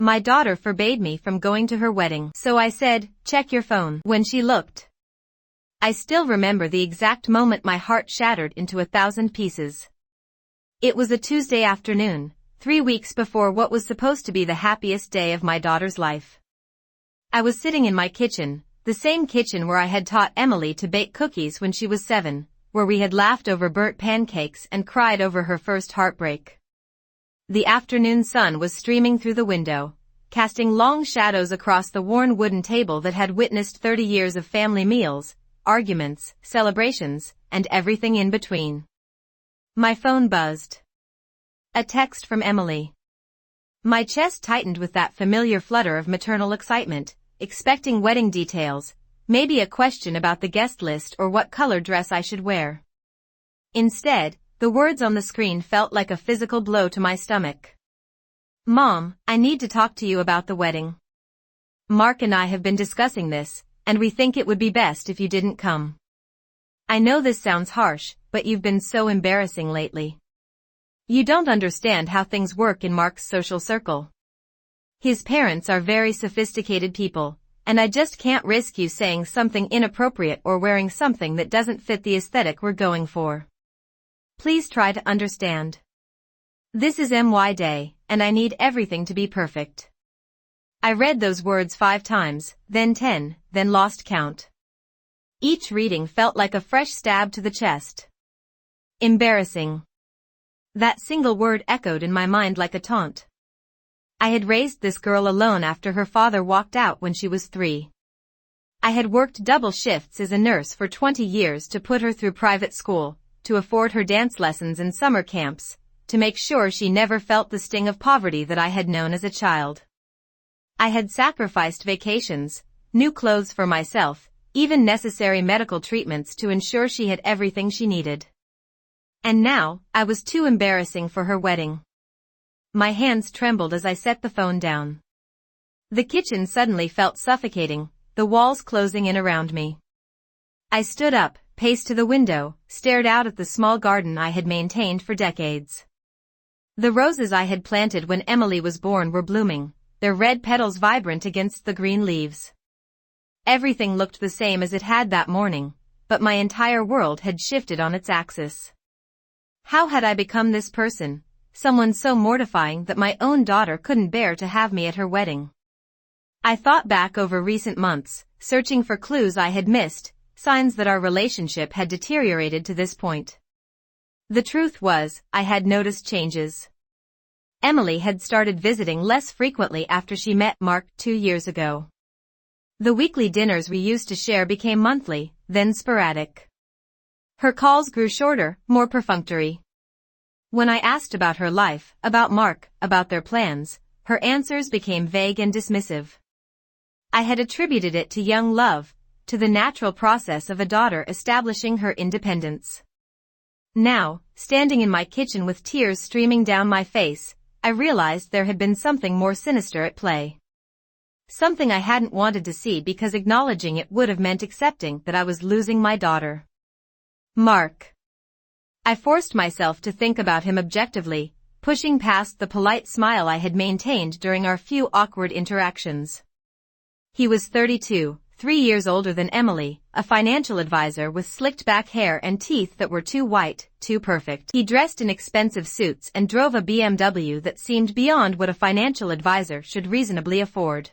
My daughter forbade me from going to her wedding, so I said, "Check your phone," when she looked. I still remember the exact moment my heart shattered into 1,000 pieces. It was a Tuesday afternoon, 3 weeks before what was supposed to be the happiest day of my daughter's life. I was sitting in my kitchen, the same kitchen where I had taught Emily to bake cookies when she was 7, where we had laughed over burnt pancakes and cried over her first heartbreak. The afternoon sun was streaming through the window, casting long shadows across the worn wooden table that had witnessed 30 years of family meals, arguments, celebrations, and everything in between. My phone buzzed. A text from Emily. My chest tightened with that familiar flutter of maternal excitement, expecting wedding details, maybe a question about the guest list or what color dress I should wear. Instead, the words on the screen felt like a physical blow to my stomach. "Mom, I need to talk to you about the wedding. Mark and I have been discussing this, and we think it would be best if you didn't come. I know this sounds harsh, but you've been so embarrassing lately. You don't understand how things work in Mark's social circle. His parents are very sophisticated people, and I just can't risk you saying something inappropriate or wearing something that doesn't fit the aesthetic we're going for. Please try to understand. This is MY Day, and I need everything to be perfect." I read those words 5 times, then 10, then lost count. Each reading felt like a fresh stab to the chest. Embarrassing. That single word echoed in my mind like a taunt. I had raised this girl alone after her father walked out when she was 3. I had worked double shifts as a nurse for 20 years to put her through private school, to afford her dance lessons and summer camps, to make sure she never felt the sting of poverty that I had known as a child. I had sacrificed vacations, new clothes for myself, even necessary medical treatments to ensure she had everything she needed. And now, I was too embarrassing for her wedding. My hands trembled as I set the phone down. The kitchen suddenly felt suffocating, the walls closing in around me. I stood up, paced to the window, stared out at the small garden I had maintained for decades. The roses I had planted when Emily was born were blooming, their red petals vibrant against the green leaves. Everything looked the same as it had that morning, but my entire world had shifted on its axis. How had I become this person, someone so mortifying that my own daughter couldn't bear to have me at her wedding? I thought back over recent months, searching for clues I had missed, signs that our relationship had deteriorated to this point. The truth was, I had noticed changes. Emily had started visiting less frequently after she met Mark 2 years ago. The weekly dinners we used to share became monthly, then sporadic. Her calls grew shorter, more perfunctory. When I asked about her life, about Mark, about their plans, her answers became vague and dismissive. I had attributed it to young love, to the natural process of a daughter establishing her independence. Now, standing in my kitchen with tears streaming down my face, I realized there had been something more sinister at play. Something I hadn't wanted to see because acknowledging it would have meant accepting that I was losing my daughter. Mark. I forced myself to think about him objectively, pushing past the polite smile I had maintained during our few awkward interactions. He was 32, 3 years older than Emily, a financial advisor with slicked back hair and teeth that were too white, too perfect. He dressed in expensive suits and drove a BMW that seemed beyond what a financial advisor should reasonably afford.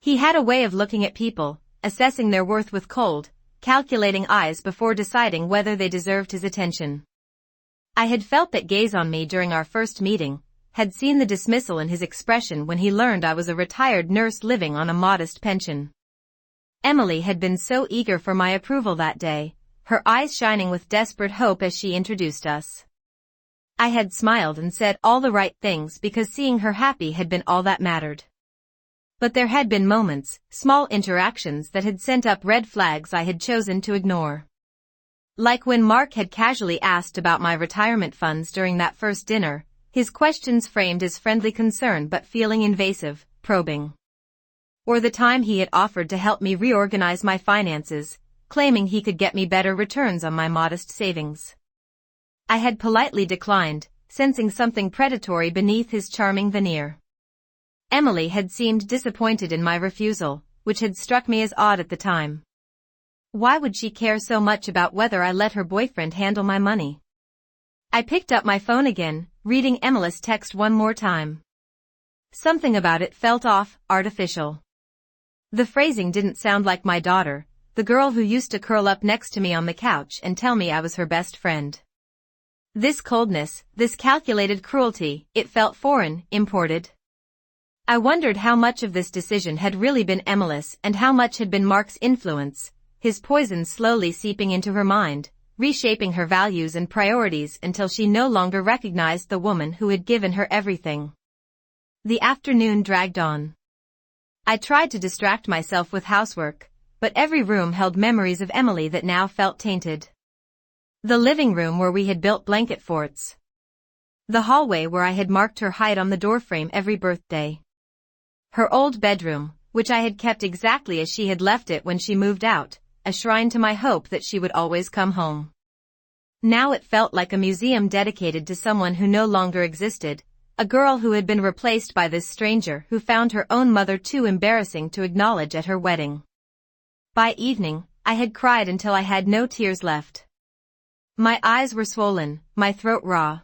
He had a way of looking at people, assessing their worth with cold, calculating eyes before deciding whether they deserved his attention. I had felt that gaze on me during our first meeting, had seen the dismissal in his expression when he learned I was a retired nurse living on a modest pension. Emily had been so eager for my approval that day, her eyes shining with desperate hope as she introduced us. I had smiled and said all the right things because seeing her happy had been all that mattered. But there had been moments, small interactions that had sent up red flags I had chosen to ignore. Like when Mark had casually asked about my retirement funds during that first dinner, his questions framed as friendly concern but feeling invasive, probing. Or the time he had offered to help me reorganize my finances, claiming he could get me better returns on my modest savings. I had politely declined, sensing something predatory beneath his charming veneer. Emily had seemed disappointed in my refusal, which had struck me as odd at the time. Why would she care so much about whether I let her boyfriend handle my money? I picked up my phone again, reading Emily's text one more time. Something about it felt off, artificial. The phrasing didn't sound like my daughter, the girl who used to curl up next to me on the couch and tell me I was her best friend. This coldness, this calculated cruelty, it felt foreign, imported. I wondered how much of this decision had really been Emily's and how much had been Mark's influence, his poison slowly seeping into her mind, reshaping her values and priorities until she no longer recognized the woman who had given her everything. The afternoon dragged on. I tried to distract myself with housework, but every room held memories of Emily that now felt tainted. The living room where we had built blanket forts. The hallway where I had marked her height on the doorframe every birthday. Her old bedroom, which I had kept exactly as she had left it when she moved out, a shrine to my hope that she would always come home. Now it felt like a museum dedicated to someone who no longer existed, a girl who had been replaced by this stranger who found her own mother too embarrassing to acknowledge at her wedding. By evening, I had cried until I had no tears left. My eyes were swollen, my throat raw.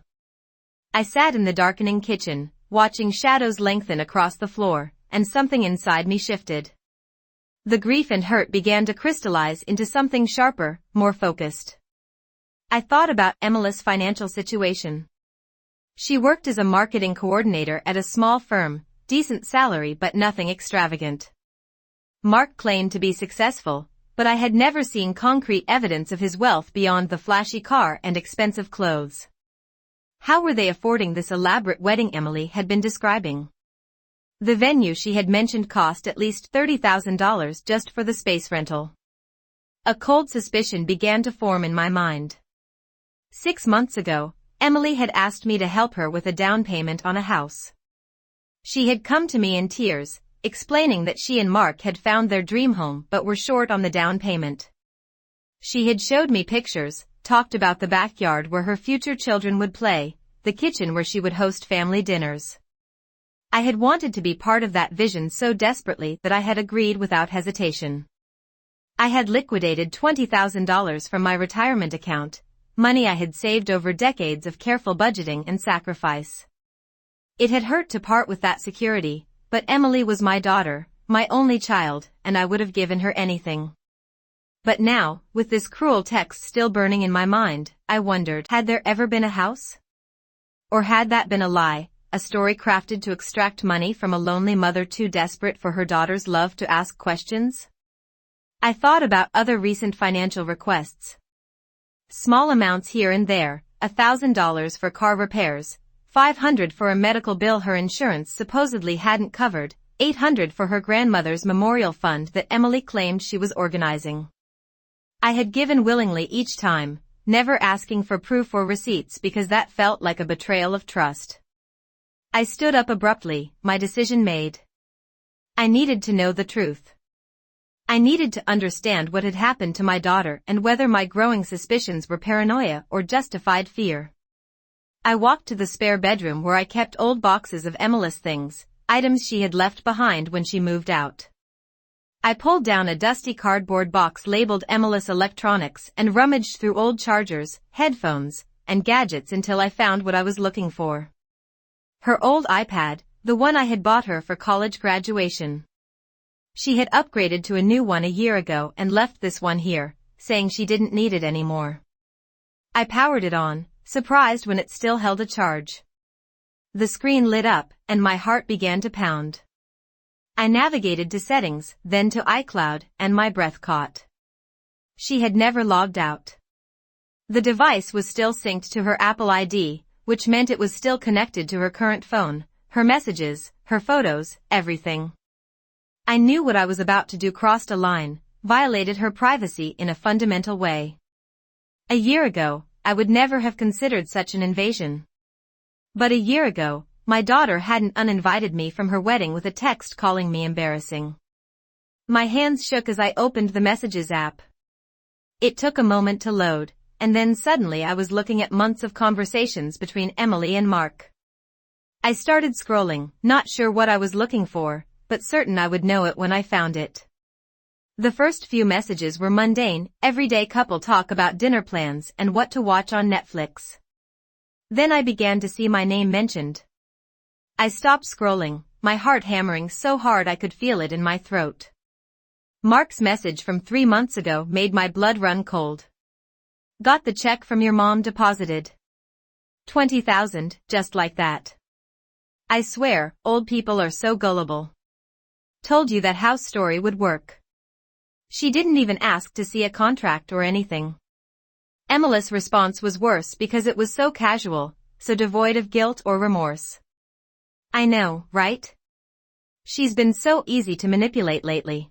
I sat in the darkening kitchen, watching shadows lengthen across the floor, and something inside me shifted. The grief and hurt began to crystallize into something sharper, more focused. I thought about Emily's financial situation. She worked as a marketing coordinator at a small firm, decent salary but nothing extravagant. Mark claimed to be successful, but I had never seen concrete evidence of his wealth beyond the flashy car and expensive clothes. How were they affording this elaborate wedding Emily had been describing? The venue she had mentioned cost at least $30,000 just for the space rental. A cold suspicion began to form in my mind. 6 months ago, Emily had asked me to help her with a down payment on a house. She had come to me in tears, explaining that she and Mark had found their dream home but were short on the down payment. She had showed me pictures, talked about the backyard where her future children would play, the kitchen where she would host family dinners. I had wanted to be part of that vision so desperately that I had agreed without hesitation. I had liquidated $20,000 from my retirement account, money I had saved over decades of careful budgeting and sacrifice. It had hurt to part with that security, but Emily was my daughter, my only child, and I would have given her anything. But now, with this cruel text still burning in my mind, I wondered, had there ever been a house? Or had that been a lie, a story crafted to extract money from a lonely mother too desperate for her daughter's love to ask questions? I thought about other recent financial requests. Small amounts here and there, $1,000 for car repairs, $500 for a medical bill her insurance supposedly hadn't covered, $800 for her grandmother's memorial fund that Emily claimed she was organizing. I had given willingly each time, never asking for proof or receipts because that felt like a betrayal of trust. I stood up abruptly, my decision made. I needed to know the truth. I needed to understand what had happened to my daughter and whether my growing suspicions were paranoia or justified fear. I walked to the spare bedroom where I kept old boxes of Emily's things, items she had left behind when she moved out. I pulled down a dusty cardboard box labeled Emily's Electronics and rummaged through old chargers, headphones, and gadgets until I found what I was looking for. Her old iPad, the one I had bought her for college graduation. She had upgraded to a new one a year ago and left this one here, saying she didn't need it anymore. I powered it on, surprised when it still held a charge. The screen lit up, and my heart began to pound. I navigated to settings, then to iCloud, and my breath caught. She had never logged out. The device was still synced to her Apple ID, which meant it was still connected to her current phone, her messages, her photos, everything. I knew what I was about to do crossed a line, violated her privacy in a fundamental way. A year ago, I would never have considered such an invasion. But a year ago, my daughter hadn't uninvited me from her wedding with a text calling me embarrassing. My hands shook as I opened the Messages app. It took a moment to load, and then suddenly I was looking at months of conversations between Emily and Mark. I started scrolling, not sure what I was looking for, but certain I would know it when I found it. The first few messages were mundane, everyday couple talk about dinner plans and what to watch on Netflix. Then I began to see my name mentioned. I stopped scrolling, my heart hammering so hard I could feel it in my throat. Mark's message from 3 months ago made my blood run cold. Got the check from your mom deposited. 20,000, just like that. I swear, old people are so gullible. Told you that house story would work. She didn't even ask to see a contract or anything. Emily's response was worse because it was so casual, so devoid of guilt or remorse. I know, right? She's been so easy to manipulate lately.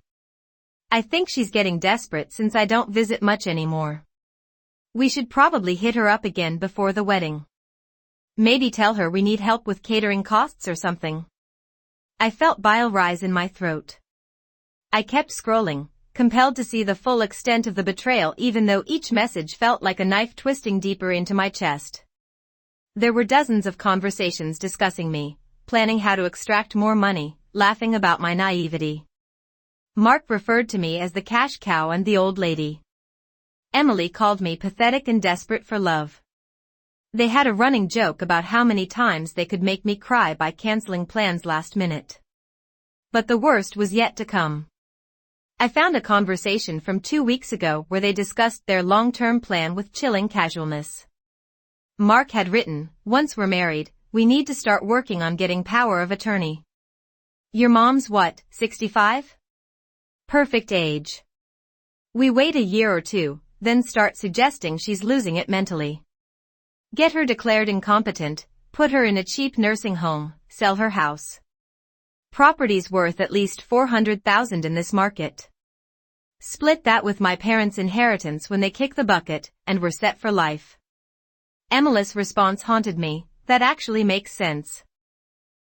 I think she's getting desperate since I don't visit much anymore. We should probably hit her up again before the wedding. Maybe tell her we need help with catering costs or something. I felt bile rise in my throat. I kept scrolling, compelled to see the full extent of the betrayal even though each message felt like a knife twisting deeper into my chest. There were dozens of conversations discussing me, planning how to extract more money, laughing about my naivety. Mark referred to me as the cash cow and the old lady. Emily called me pathetic and desperate for love. They had a running joke about how many times they could make me cry by canceling plans last minute. But the worst was yet to come. I found a conversation from 2 weeks ago where they discussed their long-term plan with chilling casualness. Mark had written, "Once we're married, we need to start working on getting power of attorney. Your mom's what, 65? Perfect age. We wait a year or two, then start suggesting she's losing it mentally. Get her declared incompetent, put her in a cheap nursing home, sell her house. Property's worth at least 400,000 in this market. Split that with my parents' inheritance when they kick the bucket, and we're set for life." Emily's response haunted me. That actually makes sense.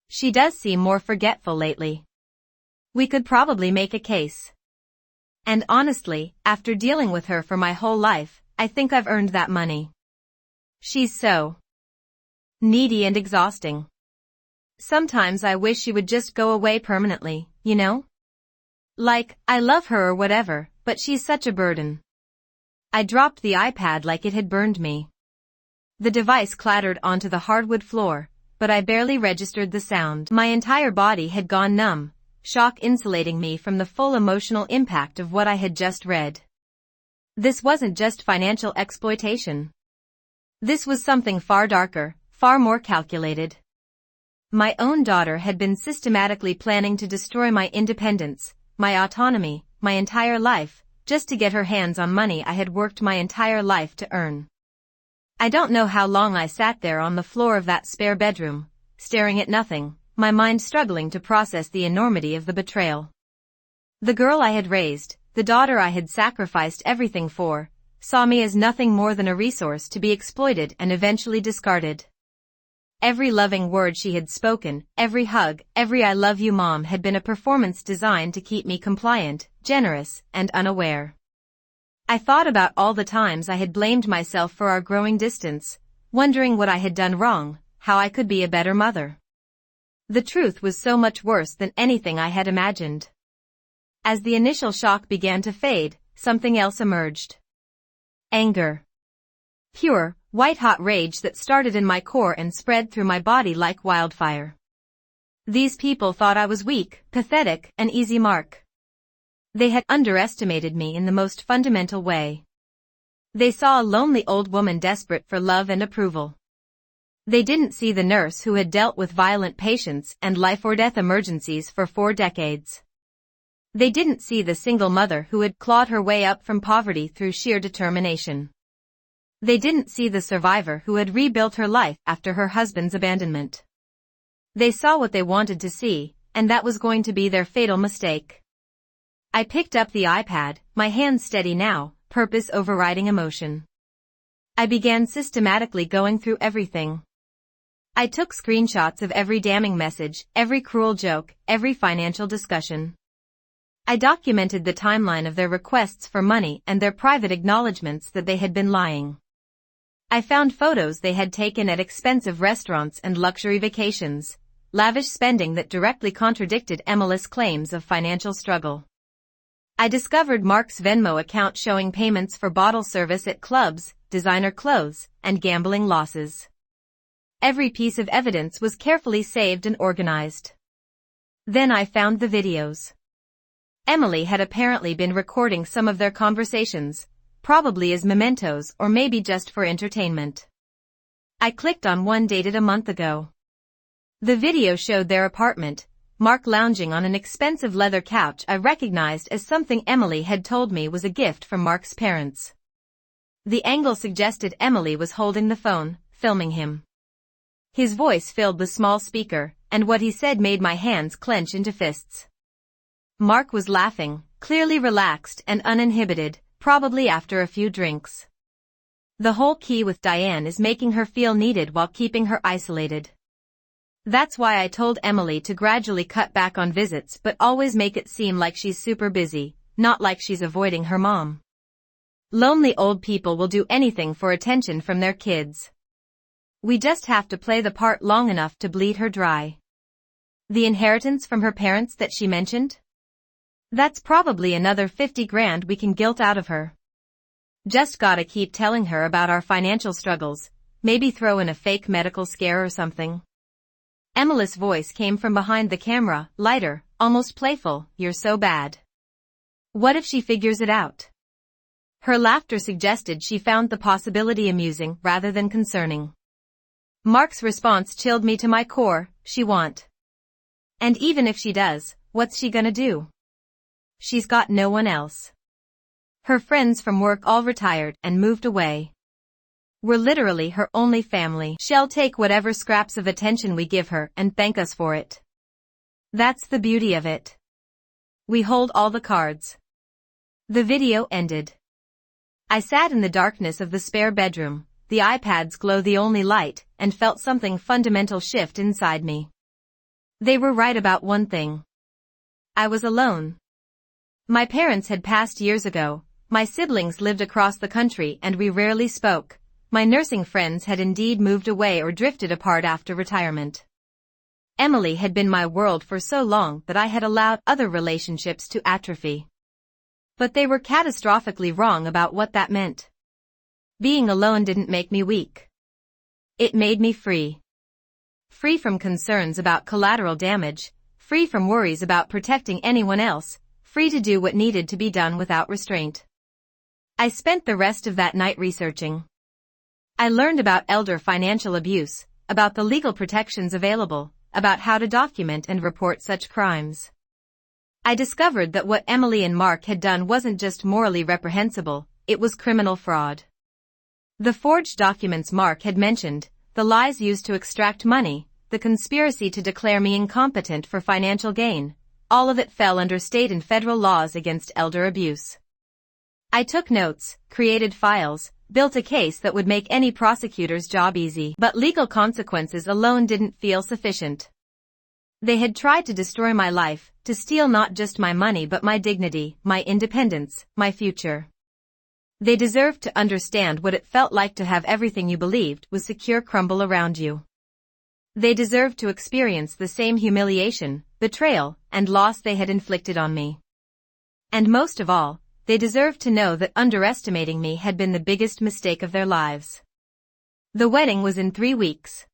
She does seem more forgetful lately. We could probably make a case. And honestly, after dealing with her for my whole life, I think I've earned that money. She's so needy and exhausting. Sometimes I wish she would just go away permanently, you know? Like, I love her or whatever, but she's such a burden. I dropped the iPad like it had burned me. The device clattered onto the hardwood floor, but I barely registered the sound. My entire body had gone numb, shock insulating me from the full emotional impact of what I had just read. This wasn't just financial exploitation. This was something far darker, far more calculated. My own daughter had been systematically planning to destroy my independence, my autonomy, my entire life, just to get her hands on money I had worked my entire life to earn. I don't know how long I sat there on the floor of that spare bedroom, staring at nothing, my mind struggling to process the enormity of the betrayal. The girl I had raised, the daughter I had sacrificed everything for, saw me as nothing more than a resource to be exploited and eventually discarded. Every loving word she had spoken, every hug, every "I love you, Mom" had been a performance designed to keep me compliant, generous, and unaware. I thought about all the times I had blamed myself for our growing distance, wondering what I had done wrong, how I could be a better mother. The truth was so much worse than anything I had imagined. As the initial shock began to fade, something else emerged. Anger. Pure, white-hot rage that started in my core and spread through my body like wildfire. These people thought I was weak, pathetic, an easy mark. They had underestimated me in the most fundamental way. They saw a lonely old woman desperate for love and approval. They didn't see the nurse who had dealt with violent patients and life-or-death emergencies for 4 decades. They didn't see the single mother who had clawed her way up from poverty through sheer determination. They didn't see the survivor who had rebuilt her life after her husband's abandonment. They saw what they wanted to see, and that was going to be their fatal mistake. I picked up the iPad, my hands steady now, purpose overriding emotion. I began systematically going through everything. I took screenshots of every damning message, every cruel joke, every financial discussion. I documented the timeline of their requests for money and their private acknowledgments that they had been lying. I found photos they had taken at expensive restaurants and luxury vacations, lavish spending that directly contradicted Emily's claims of financial struggle. I discovered Mark's Venmo account showing payments for bottle service at clubs, designer clothes, and gambling losses. Every piece of evidence was carefully saved and organized. Then I found the videos. Emily had apparently been recording some of their conversations, probably as mementos or maybe just for entertainment. I clicked on one dated a month ago. The video showed their apartment, Mark lounging on an expensive leather couch I recognized as something Emily had told me was a gift from Mark's parents. The angle suggested Emily was holding the phone, filming him. His voice filled the small speaker, and what he said made my hands clench into fists. Mark was laughing, clearly relaxed and uninhibited, probably after a few drinks. The whole key with Diane is making her feel needed while keeping her isolated. That's why I told Emily to gradually cut back on visits but always make it seem like she's super busy, not like she's avoiding her mom. Lonely old people will do anything for attention from their kids. We just have to play the part long enough to bleed her dry. The inheritance from her parents that she mentioned? That's probably another 50 grand we can guilt out of her. Just gotta keep telling her about our financial struggles, maybe throw in a fake medical scare or something. Emily's voice came from behind the camera, lighter, almost playful. You're so bad. What if she figures it out? Her laughter suggested she found the possibility amusing rather than concerning. Mark's response chilled me to my core. She won't. And even if she does, what's she gonna do? She's got no one else. Her friends from work all retired and moved away. We're literally her only family. She'll take whatever scraps of attention we give her and thank us for it. That's the beauty of it. We hold all the cards. The video ended. I sat in the darkness of the spare bedroom, the iPad's glow the only light, and felt something fundamental shift inside me. They were right about one thing. I was alone. My parents had passed years ago, my siblings lived across the country and we rarely spoke. My nursing friends had indeed moved away or drifted apart after retirement. Emily had been my world for so long that I had allowed other relationships to atrophy. But they were catastrophically wrong about what that meant. Being alone didn't make me weak. It made me free. Free from concerns about collateral damage, free from worries about protecting anyone else, free to do what needed to be done without restraint. I spent the rest of that night researching. I learned about elder financial abuse, about the legal protections available, about how to document and report such crimes. I discovered that what Emily and Mark had done wasn't just morally reprehensible, it was criminal fraud. The forged documents Mark had mentioned, the lies used to extract money, the conspiracy to declare me incompetent for financial gain, all of it fell under state and federal laws against elder abuse. I took notes, created files, built a case that would make any prosecutor's job easy, but legal consequences alone didn't feel sufficient. They had tried to destroy my life, to steal not just my money but my dignity, my independence, my future. They deserved to understand what it felt like to have everything you believed was secure crumble around you. They deserved to experience the same humiliation, betrayal, and loss they had inflicted on me. And most of all, they deserved to know that underestimating me had been the biggest mistake of their lives. The wedding was in 3 weeks.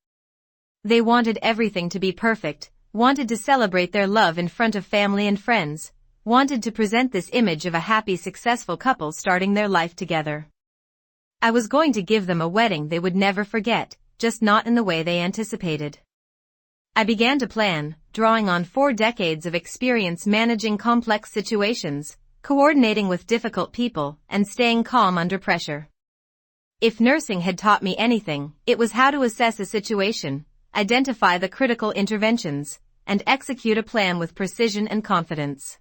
They wanted everything to be perfect, wanted to celebrate their love in front of family and friends, wanted to present this image of a happy, successful couple starting their life together. I was going to give them a wedding they would never forget, just not in the way they anticipated. I began to plan, drawing on 4 decades of experience managing complex situations, coordinating with difficult people, and staying calm under pressure. If nursing had taught me anything, it was how to assess a situation, identify the critical interventions, and execute a plan with precision and confidence.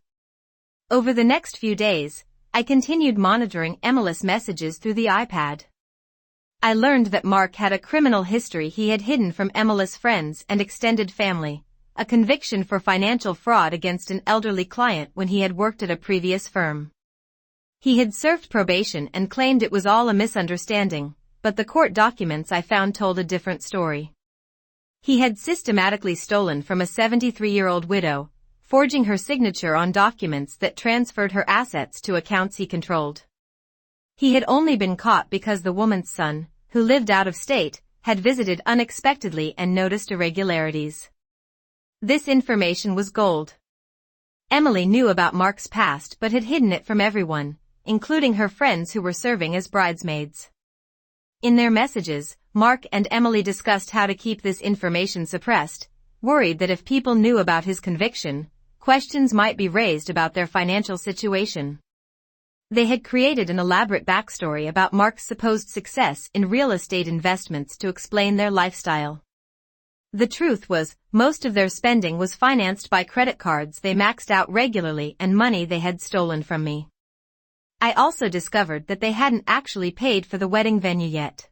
Over the next few days, I continued monitoring Emily's messages through the iPad. I learned that Mark had a criminal history he had hidden from Emily's friends and extended family, a conviction for financial fraud against an elderly client when he had worked at a previous firm. He had served probation and claimed it was all a misunderstanding, but the court documents I found told a different story. He had systematically stolen from a 73-year-old widow, forging her signature on documents that transferred her assets to accounts he controlled. He had only been caught because the woman's son, who lived out of state, had visited unexpectedly and noticed irregularities. This information was gold. Emily knew about Mark's past but had hidden it from everyone, including her friends who were serving as bridesmaids. In their messages, Mark and Emily discussed how to keep this information suppressed, worried that if people knew about his conviction, questions might be raised about their financial situation. They had created an elaborate backstory about Mark's supposed success in real estate investments to explain their lifestyle. The truth was, most of their spending was financed by credit cards they maxed out regularly and money they had stolen from me. I also discovered that they hadn't actually paid for the wedding venue yet.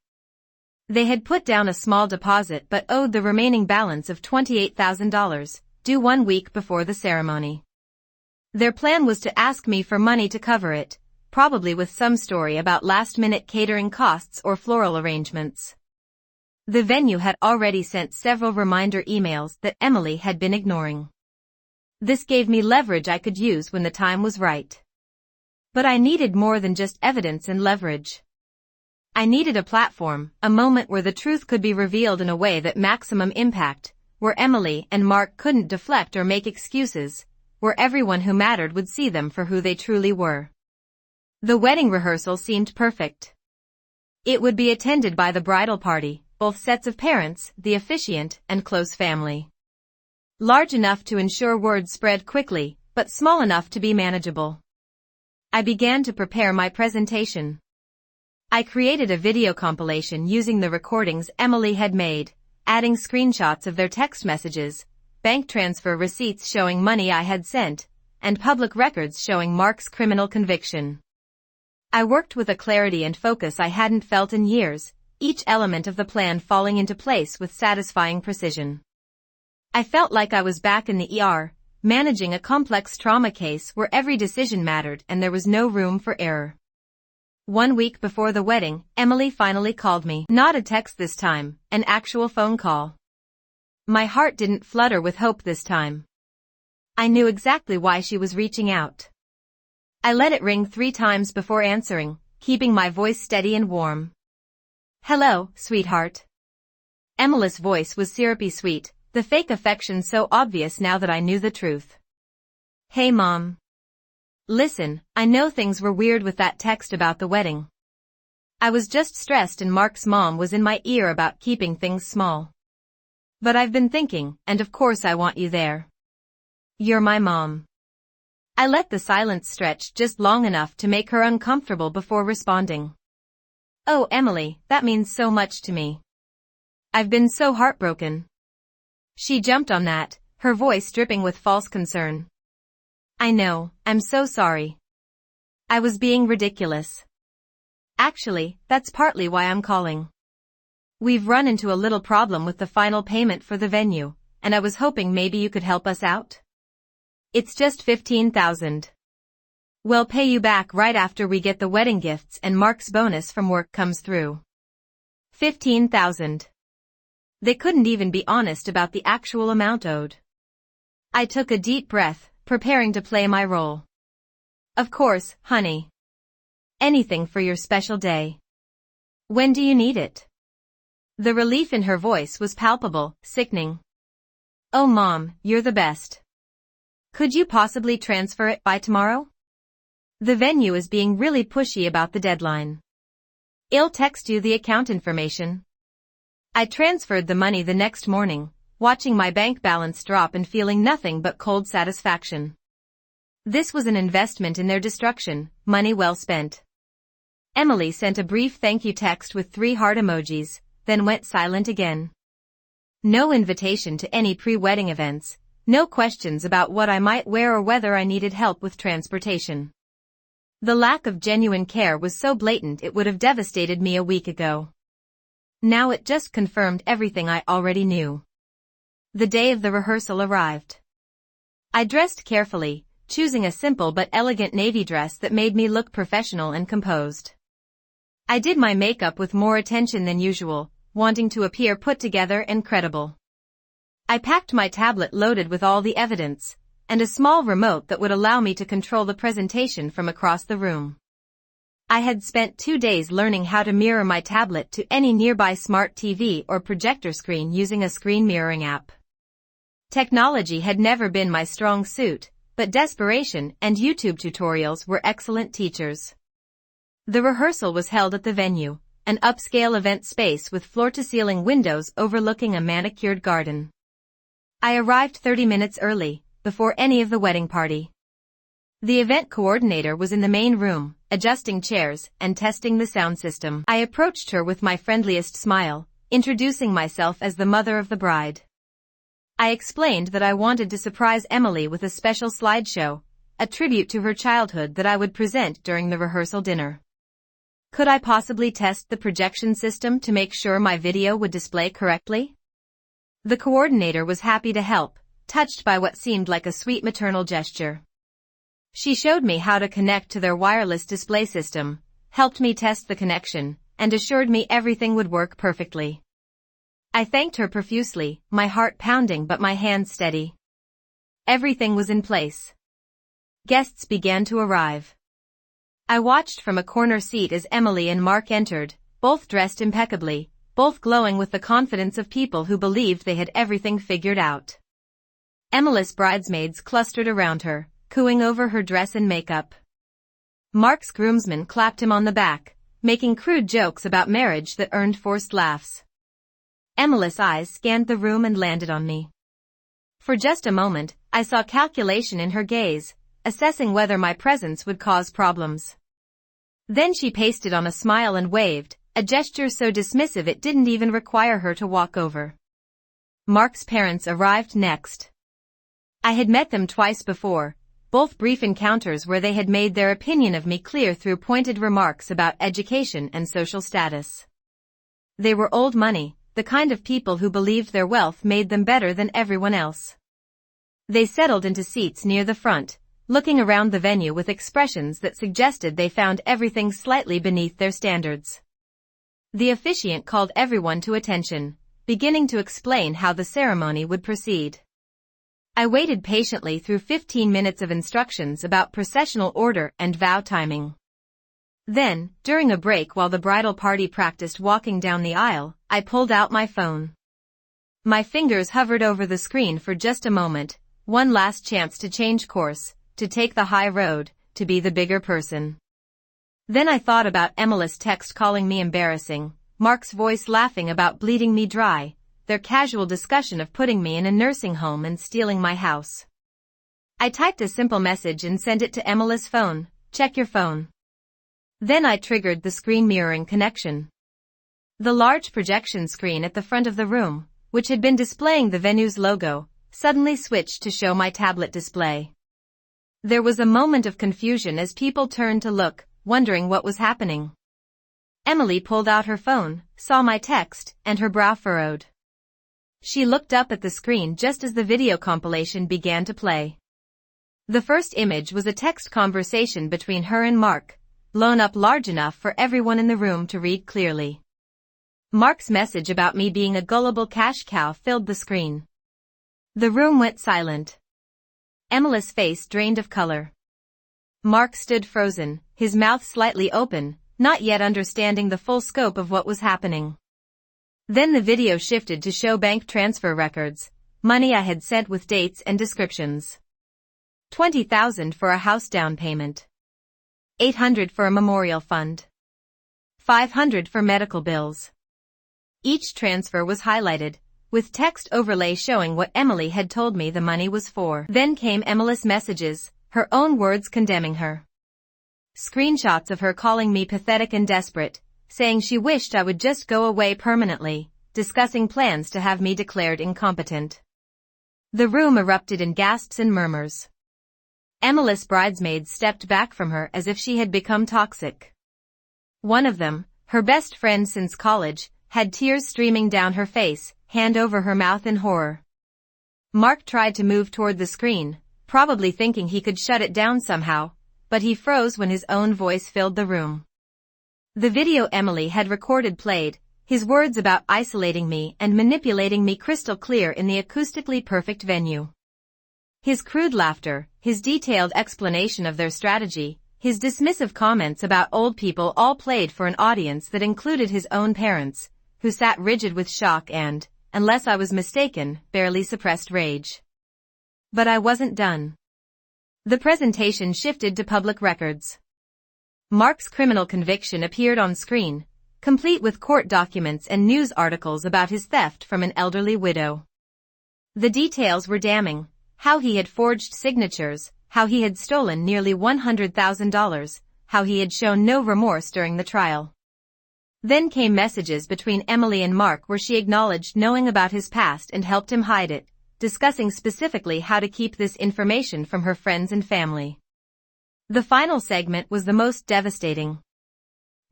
They had put down a small deposit but owed the remaining balance of $28,000, due 1 week before the ceremony. Their plan was to ask me for money to cover it, probably with some story about last-minute catering costs or floral arrangements. The venue had already sent several reminder emails that Emily had been ignoring. This gave me leverage I could use when the time was right. But I needed more than just evidence and leverage. I needed a platform, a moment where the truth could be revealed in a way that maximum impact, where Emily and Mark couldn't deflect or make excuses, where everyone who mattered would see them for who they truly were. The wedding rehearsal seemed perfect. It would be attended by the bridal party, both sets of parents, the officiant, and close family. Large enough to ensure word spread quickly, but small enough to be manageable. I began to prepare my presentation. I created a video compilation using the recordings Emily had made, adding screenshots of their text messages, bank transfer receipts showing money I had sent, and public records showing Mark's criminal conviction. I worked with a clarity and focus I hadn't felt in years, each element of the plan falling into place with satisfying precision. I felt like I was back in the ER, managing a complex trauma case where every decision mattered and there was no room for error. 1 week before the wedding, Emily finally called me. Not a text this time, an actual phone call. My heart didn't flutter with hope this time. I knew exactly why she was reaching out. I let it ring 3 times before answering, keeping my voice steady and warm. "Hello, sweetheart." Emily's voice was syrupy sweet, the fake affection so obvious now that I knew the truth. "Hey Mom. Listen, I know things were weird with that text about the wedding. I was just stressed and Mark's mom was in my ear about keeping things small. But I've been thinking, and of course I want you there. You're my mom." I let the silence stretch just long enough to make her uncomfortable before responding. "Oh, Emily, that means so much to me. I've been so heartbroken." She jumped on that, her voice dripping with false concern. "I know, I'm so sorry. I was being ridiculous. Actually, that's partly why I'm calling. We've run into a little problem with the final payment for the venue, and I was hoping maybe you could help us out. It's just $15,000. We'll pay you back right after we get the wedding gifts and Mark's bonus from work comes through." $15,000. They couldn't even be honest about the actual amount owed. I took a deep breath, preparing to play my role. "Of course, honey. Anything for your special day. When do you need it?" The relief in her voice was palpable, sickening. "Oh Mom, you're the best. Could you possibly transfer it by tomorrow? The venue is being really pushy about the deadline. I'll text you the account information." I transferred the money the next morning, watching my bank balance drop and feeling nothing but cold satisfaction. This was an investment in their destruction, money well spent. Emily sent a brief thank you text with 3 heart emojis, then went silent again. No invitation to any pre-wedding events, no questions about what I might wear or whether I needed help with transportation. The lack of genuine care was so blatant it would have devastated me a week ago. Now it just confirmed everything I already knew. The day of the rehearsal arrived. I dressed carefully, choosing a simple but elegant navy dress that made me look professional and composed. I did my makeup with more attention than usual, wanting to appear put together and credible. I packed my tablet loaded with all the evidence, and a small remote that would allow me to control the presentation from across the room. I had spent 2 days learning how to mirror my tablet to any nearby smart TV or projector screen using a screen mirroring app. Technology had never been my strong suit, but desperation and YouTube tutorials were excellent teachers. The rehearsal was held at the venue, an upscale event space with floor-to-ceiling windows overlooking a manicured garden. I arrived 30 minutes early, before any of the wedding party. The event coordinator was in the main room, adjusting chairs and testing the sound system. I approached her with my friendliest smile, introducing myself as the mother of the bride. I explained that I wanted to surprise Emily with a special slideshow, a tribute to her childhood that I would present during the rehearsal dinner. Could I possibly test the projection system to make sure my video would display correctly? The coordinator was happy to help, touched by what seemed like a sweet maternal gesture. She showed me how to connect to their wireless display system, helped me test the connection, and assured me everything would work perfectly. I thanked her profusely, my heart pounding but my hands steady. Everything was in place. Guests began to arrive. I watched from a corner seat as Emily and Mark entered, both dressed impeccably, both glowing with the confidence of people who believed they had everything figured out. Emily's bridesmaids clustered around her, cooing over her dress and makeup. Mark's groomsmen clapped him on the back, making crude jokes about marriage that earned forced laughs. Emily's eyes scanned the room and landed on me. For just a moment, I saw calculation in her gaze, assessing whether my presence would cause problems. Then she pasted on a smile and waved, a gesture so dismissive it didn't even require her to walk over. Mark's parents arrived next. I had met them twice before, both brief encounters where they had made their opinion of me clear through pointed remarks about education and social status. They were old money, the kind of people who believed their wealth made them better than everyone else. They settled into seats near the front, looking around the venue with expressions that suggested they found everything slightly beneath their standards. The officiant called everyone to attention, beginning to explain how the ceremony would proceed. I waited patiently through 15 minutes of instructions about processional order and vow timing. Then, during a break while the bridal party practiced walking down the aisle, I pulled out my phone. My fingers hovered over the screen for just a moment, one last chance to change course, to take the high road, to be the bigger person. Then I thought about Emily's text calling me embarrassing, Mark's voice laughing about bleeding me dry, their casual discussion of putting me in a nursing home and stealing my house. I typed a simple message and sent it to Emily's phone, "Check your phone." Then I triggered the screen mirroring connection. The large projection screen at the front of the room, which had been displaying the venue's logo, suddenly switched to show my tablet display. There was a moment of confusion as people turned to look, wondering what was happening. Emily pulled out her phone, saw my text, and her brow furrowed. She looked up at the screen just as the video compilation began to play. The first image was a text conversation between her and Mark, blown up large enough for everyone in the room to read clearly. Mark's message about me being a gullible cash cow filled the screen. The room went silent. Emily's face drained of color. Mark stood frozen, his mouth slightly open, not yet understanding the full scope of what was happening. Then the video shifted to show bank transfer records, money I had sent with dates and descriptions. $20,000 for a house down payment. $800 for a memorial fund. $500 for medical bills. Each transfer was highlighted, with text overlay showing what Emily had told me the money was for. Then came Emily's messages, her own words condemning her. Screenshots of her calling me pathetic and desperate, saying she wished I would just go away permanently, discussing plans to have me declared incompetent. The room erupted in gasps and murmurs. Emily's bridesmaids stepped back from her as if she had become toxic. One of them, her best friend since college, had tears streaming down her face, hand over her mouth in horror. Mark tried to move toward the screen, probably thinking he could shut it down somehow, but he froze when his own voice filled the room. The video Emily had recorded played, his words about isolating me and manipulating me crystal clear in the acoustically perfect venue. His crude laughter, his detailed explanation of their strategy, his dismissive comments about old people all played for an audience that included his own parents, who sat rigid with shock and, unless I was mistaken, barely suppressed rage. But I wasn't done. The presentation shifted to public records. Mark's criminal conviction appeared on screen, complete with court documents and news articles about his theft from an elderly widow. The details were damning: how he had forged signatures, how he had stolen nearly $100,000, how he had shown no remorse during the trial. Then came messages between Emily and Mark where she acknowledged knowing about his past and helped him hide it, discussing specifically how to keep this information from her friends and family. The final segment was the most devastating.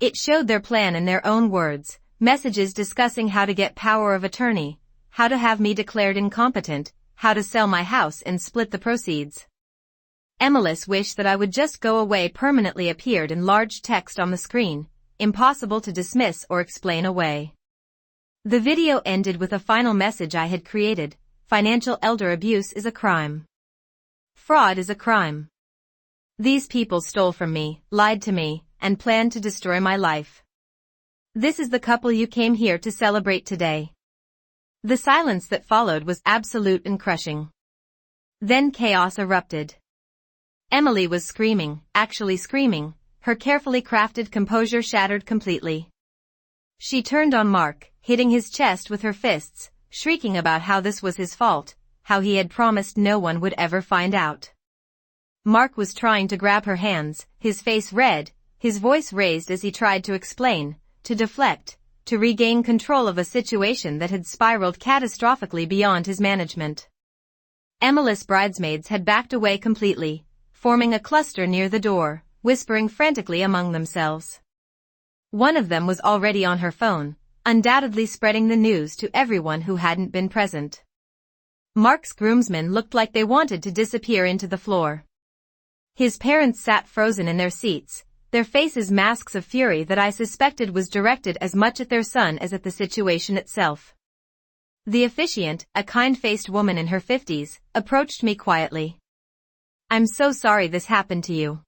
It showed their plan in their own words, messages discussing how to get power of attorney, how to have me declared incompetent, how to sell my house and split the proceeds. Emily's wish that I would just go away permanently appeared in large text on the screen, impossible to dismiss or explain away. The video ended with a final message I had created: financial elder abuse is a crime. Fraud is a crime. These people stole from me, lied to me, and planned to destroy my life. This is the couple you came here to celebrate today. The silence that followed was absolute and crushing. Then chaos erupted. Emily was screaming, actually screaming, her carefully crafted composure shattered completely. She turned on Mark, hitting his chest with her fists, shrieking about how this was his fault, how he had promised no one would ever find out. Mark was trying to grab her hands, his face red, his voice raised as he tried to explain, to deflect, to regain control of a situation that had spiraled catastrophically beyond his management. Emily's bridesmaids had backed away completely, forming a cluster near the door, whispering frantically among themselves. One of them was already on her phone, undoubtedly spreading the news to everyone who hadn't been present. Mark's groomsmen looked like they wanted to disappear into the floor. His parents sat frozen in their seats, their faces masks of fury that I suspected was directed as much at their son as at the situation itself. The officiant, a kind-faced woman in her 50s, approached me quietly. "I'm so sorry this happened to you."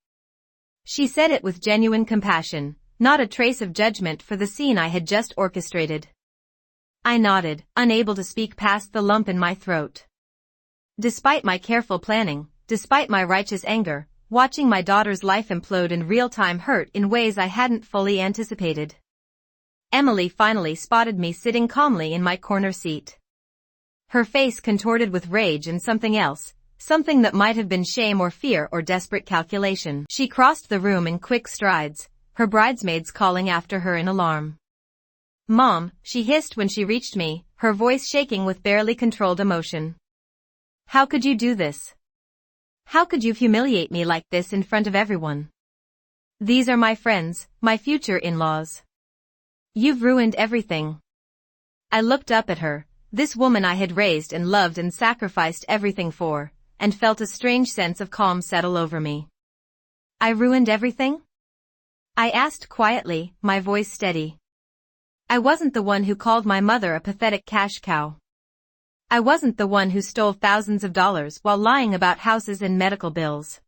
She said it with genuine compassion, not a trace of judgment for the scene I had just orchestrated. I nodded, unable to speak past the lump in my throat. Despite my careful planning, despite my righteous anger, watching my daughter's life implode in real time hurt in ways I hadn't fully anticipated. Emily finally spotted me sitting calmly in my corner seat. Her face contorted with rage and something else, something that might have been shame or fear or desperate calculation. She crossed the room in quick strides, her bridesmaids calling after her in alarm. "Mom," she hissed when she reached me, her voice shaking with barely controlled emotion. "How could you do this? How could you humiliate me like this in front of everyone? These are my friends, my future in-laws. You've ruined everything." I looked up at her, this woman I had raised and loved and sacrificed everything for, and felt a strange sense of calm settle over me. "I ruined everything?" I asked quietly, my voice steady. I wasn't the one who called my mother a pathetic cash cow. I wasn't the one who stole thousands of dollars while lying about houses and medical bills.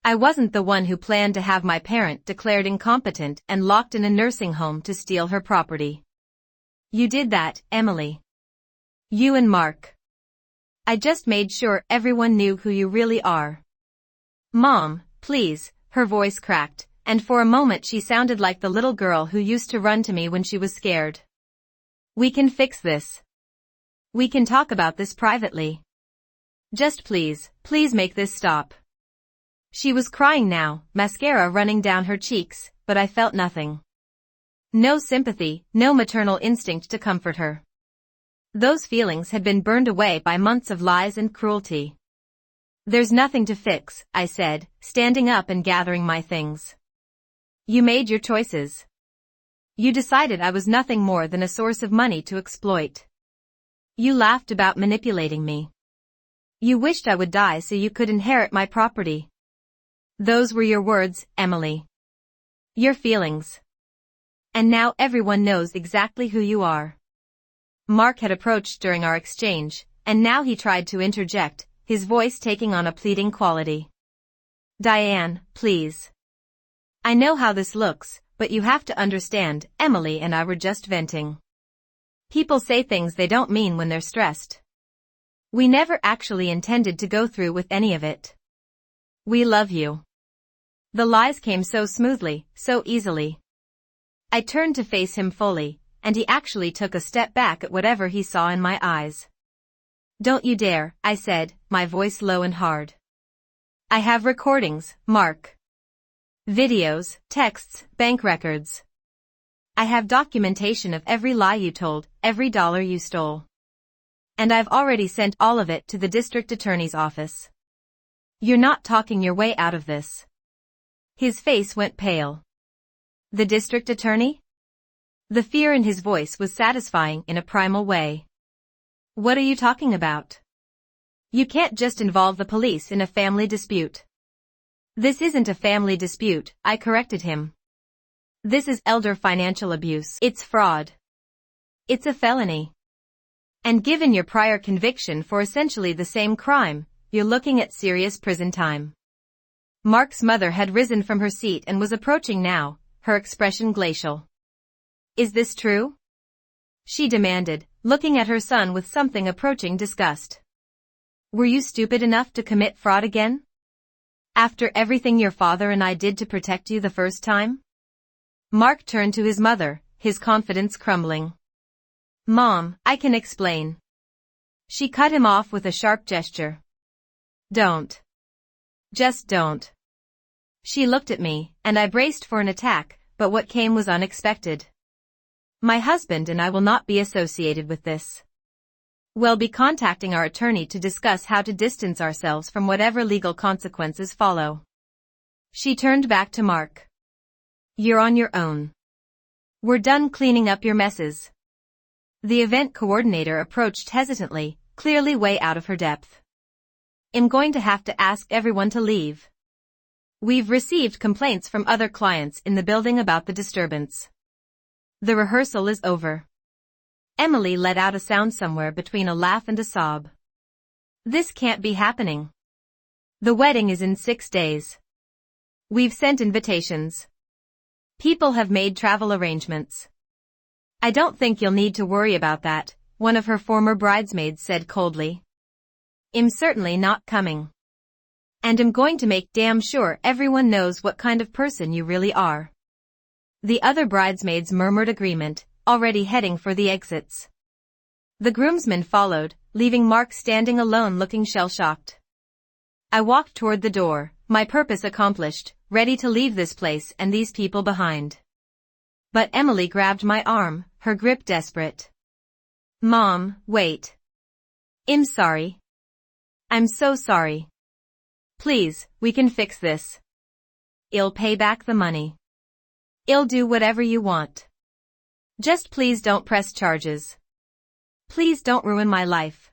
I wasn't the one who planned to have my parent declared incompetent and locked in a nursing home to steal her property. You did that, Emily. You and Mark. I just made sure everyone knew who you really are. Mom, please, her voice cracked, and for a moment she sounded like the little girl who used to run to me when she was scared. We can fix this. We can talk about this privately. Just please, please make this stop. She was crying now, mascara running down her cheeks, but I felt nothing. No sympathy, no maternal instinct to comfort her. Those feelings had been burned away by months of lies and cruelty. There's nothing to fix, I said, standing up and gathering my things. You made your choices. You decided I was nothing more than a source of money to exploit. You laughed about manipulating me. You wished I would die so you could inherit my property. Those were your words, Emily. Your feelings. And now everyone knows exactly who you are. Mark had approached during our exchange, and now he tried to interject, his voice taking on a pleading quality. Diane, please. I know how this looks, but you have to understand, Emily and I were just venting. People say things they don't mean when they're stressed. We never actually intended to go through with any of it. We love you. The lies came so smoothly, so easily. I turned to face him fully, and he actually took a step back at whatever he saw in my eyes. Don't you dare, I said, my voice low and hard. I have recordings, Mark. Videos, texts, bank records. I have documentation of every lie you told, every dollar you stole. And I've already sent all of it to the district attorney's office. You're not talking your way out of this. His face went pale. The district attorney? The fear in his voice was satisfying in a primal way. What are you talking about? You can't just involve the police in a family dispute. This isn't a family dispute, I corrected him. This is elder financial abuse. It's fraud. It's a felony. And given your prior conviction for essentially the same crime, you're looking at serious prison time. Mark's mother had risen from her seat and was approaching now, her expression glacial. Is this true? She demanded, looking at her son with something approaching disgust. Were you stupid enough to commit fraud again? After everything your father and I did to protect you the first time? Mark turned to his mother, his confidence crumbling. Mom, I can explain. She cut him off with a sharp gesture. Don't. Just don't. She looked at me, and I braced for an attack, but what came was unexpected. My husband and I will not be associated with this. We'll be contacting our attorney to discuss how to distance ourselves from whatever legal consequences follow. She turned back to Mark. You're on your own. We're done cleaning up your messes. The event coordinator approached hesitantly, clearly way out of her depth. I'm going to have to ask everyone to leave. We've received complaints from other clients in the building about the disturbance. The rehearsal is over. Emily let out a sound somewhere between a laugh and a sob. This can't be happening. The wedding is in 6 days. We've sent invitations. People have made travel arrangements. I don't think you'll need to worry about that, one of her former bridesmaids said coldly. I'm certainly not coming. And I'm going to make damn sure everyone knows what kind of person you really are. The other bridesmaids murmured agreement, already heading for the exits. The groomsmen followed, leaving Mark standing alone looking shell-shocked. I walked toward the door, my purpose accomplished, ready to leave this place and these people behind. But Emily grabbed my arm, her grip desperate. Mom, wait. I'm sorry. I'm so sorry. Please, we can fix this. I'll pay back the money. I'll do whatever you want. Just please don't press charges. Please don't ruin my life.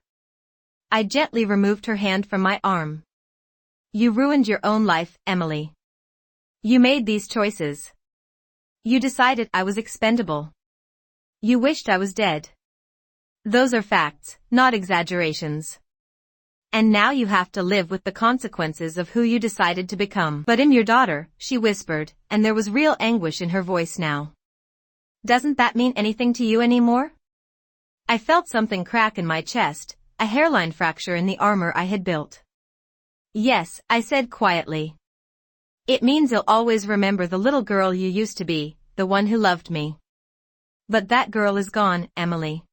I gently removed her hand from my arm. You ruined your own life, Emily. You made these choices. You decided I was expendable. You wished I was dead. Those are facts, not exaggerations. And now you have to live with the consequences of who you decided to become. But I'm your daughter, she whispered, and there was real anguish in her voice now. Doesn't that mean anything to you anymore? I felt something crack in my chest, a hairline fracture in the armor I had built. Yes, I said quietly. It means you'll always remember the little girl you used to be, the one who loved me. But that girl is gone, Emily.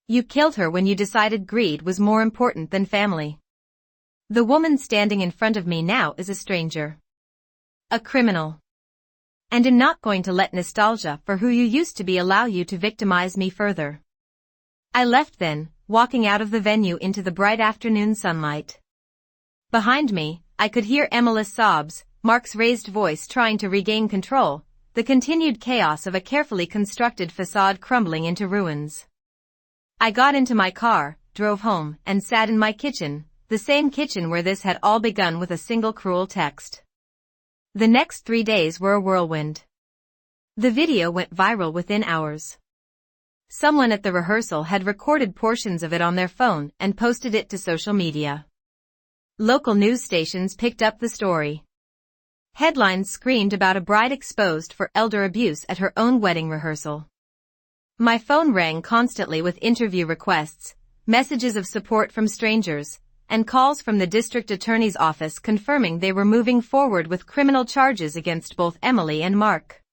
You killed her when you decided greed was more important than family. The woman standing in front of me now is a stranger. A criminal. And I'm not going to let nostalgia for who you used to be allow you to victimize me further. I left then, walking out of the venue into the bright afternoon sunlight. Behind me, I could hear Emily's sobs, Mark's raised voice trying to regain control, the continued chaos of a carefully constructed facade crumbling into ruins. I got into my car, drove home, and sat in my kitchen, the same kitchen where this had all begun with a single cruel text. The next 3 days were a whirlwind. The video went viral within hours. Someone at the rehearsal had recorded portions of it on their phone and posted it to social media. Local news stations picked up the story. Headlines screamed about a bride exposed for elder abuse at her own wedding rehearsal. My phone rang constantly with interview requests, messages of support from strangers, and calls from the district attorney's office confirming they were moving forward with criminal charges against both Emily and Mark.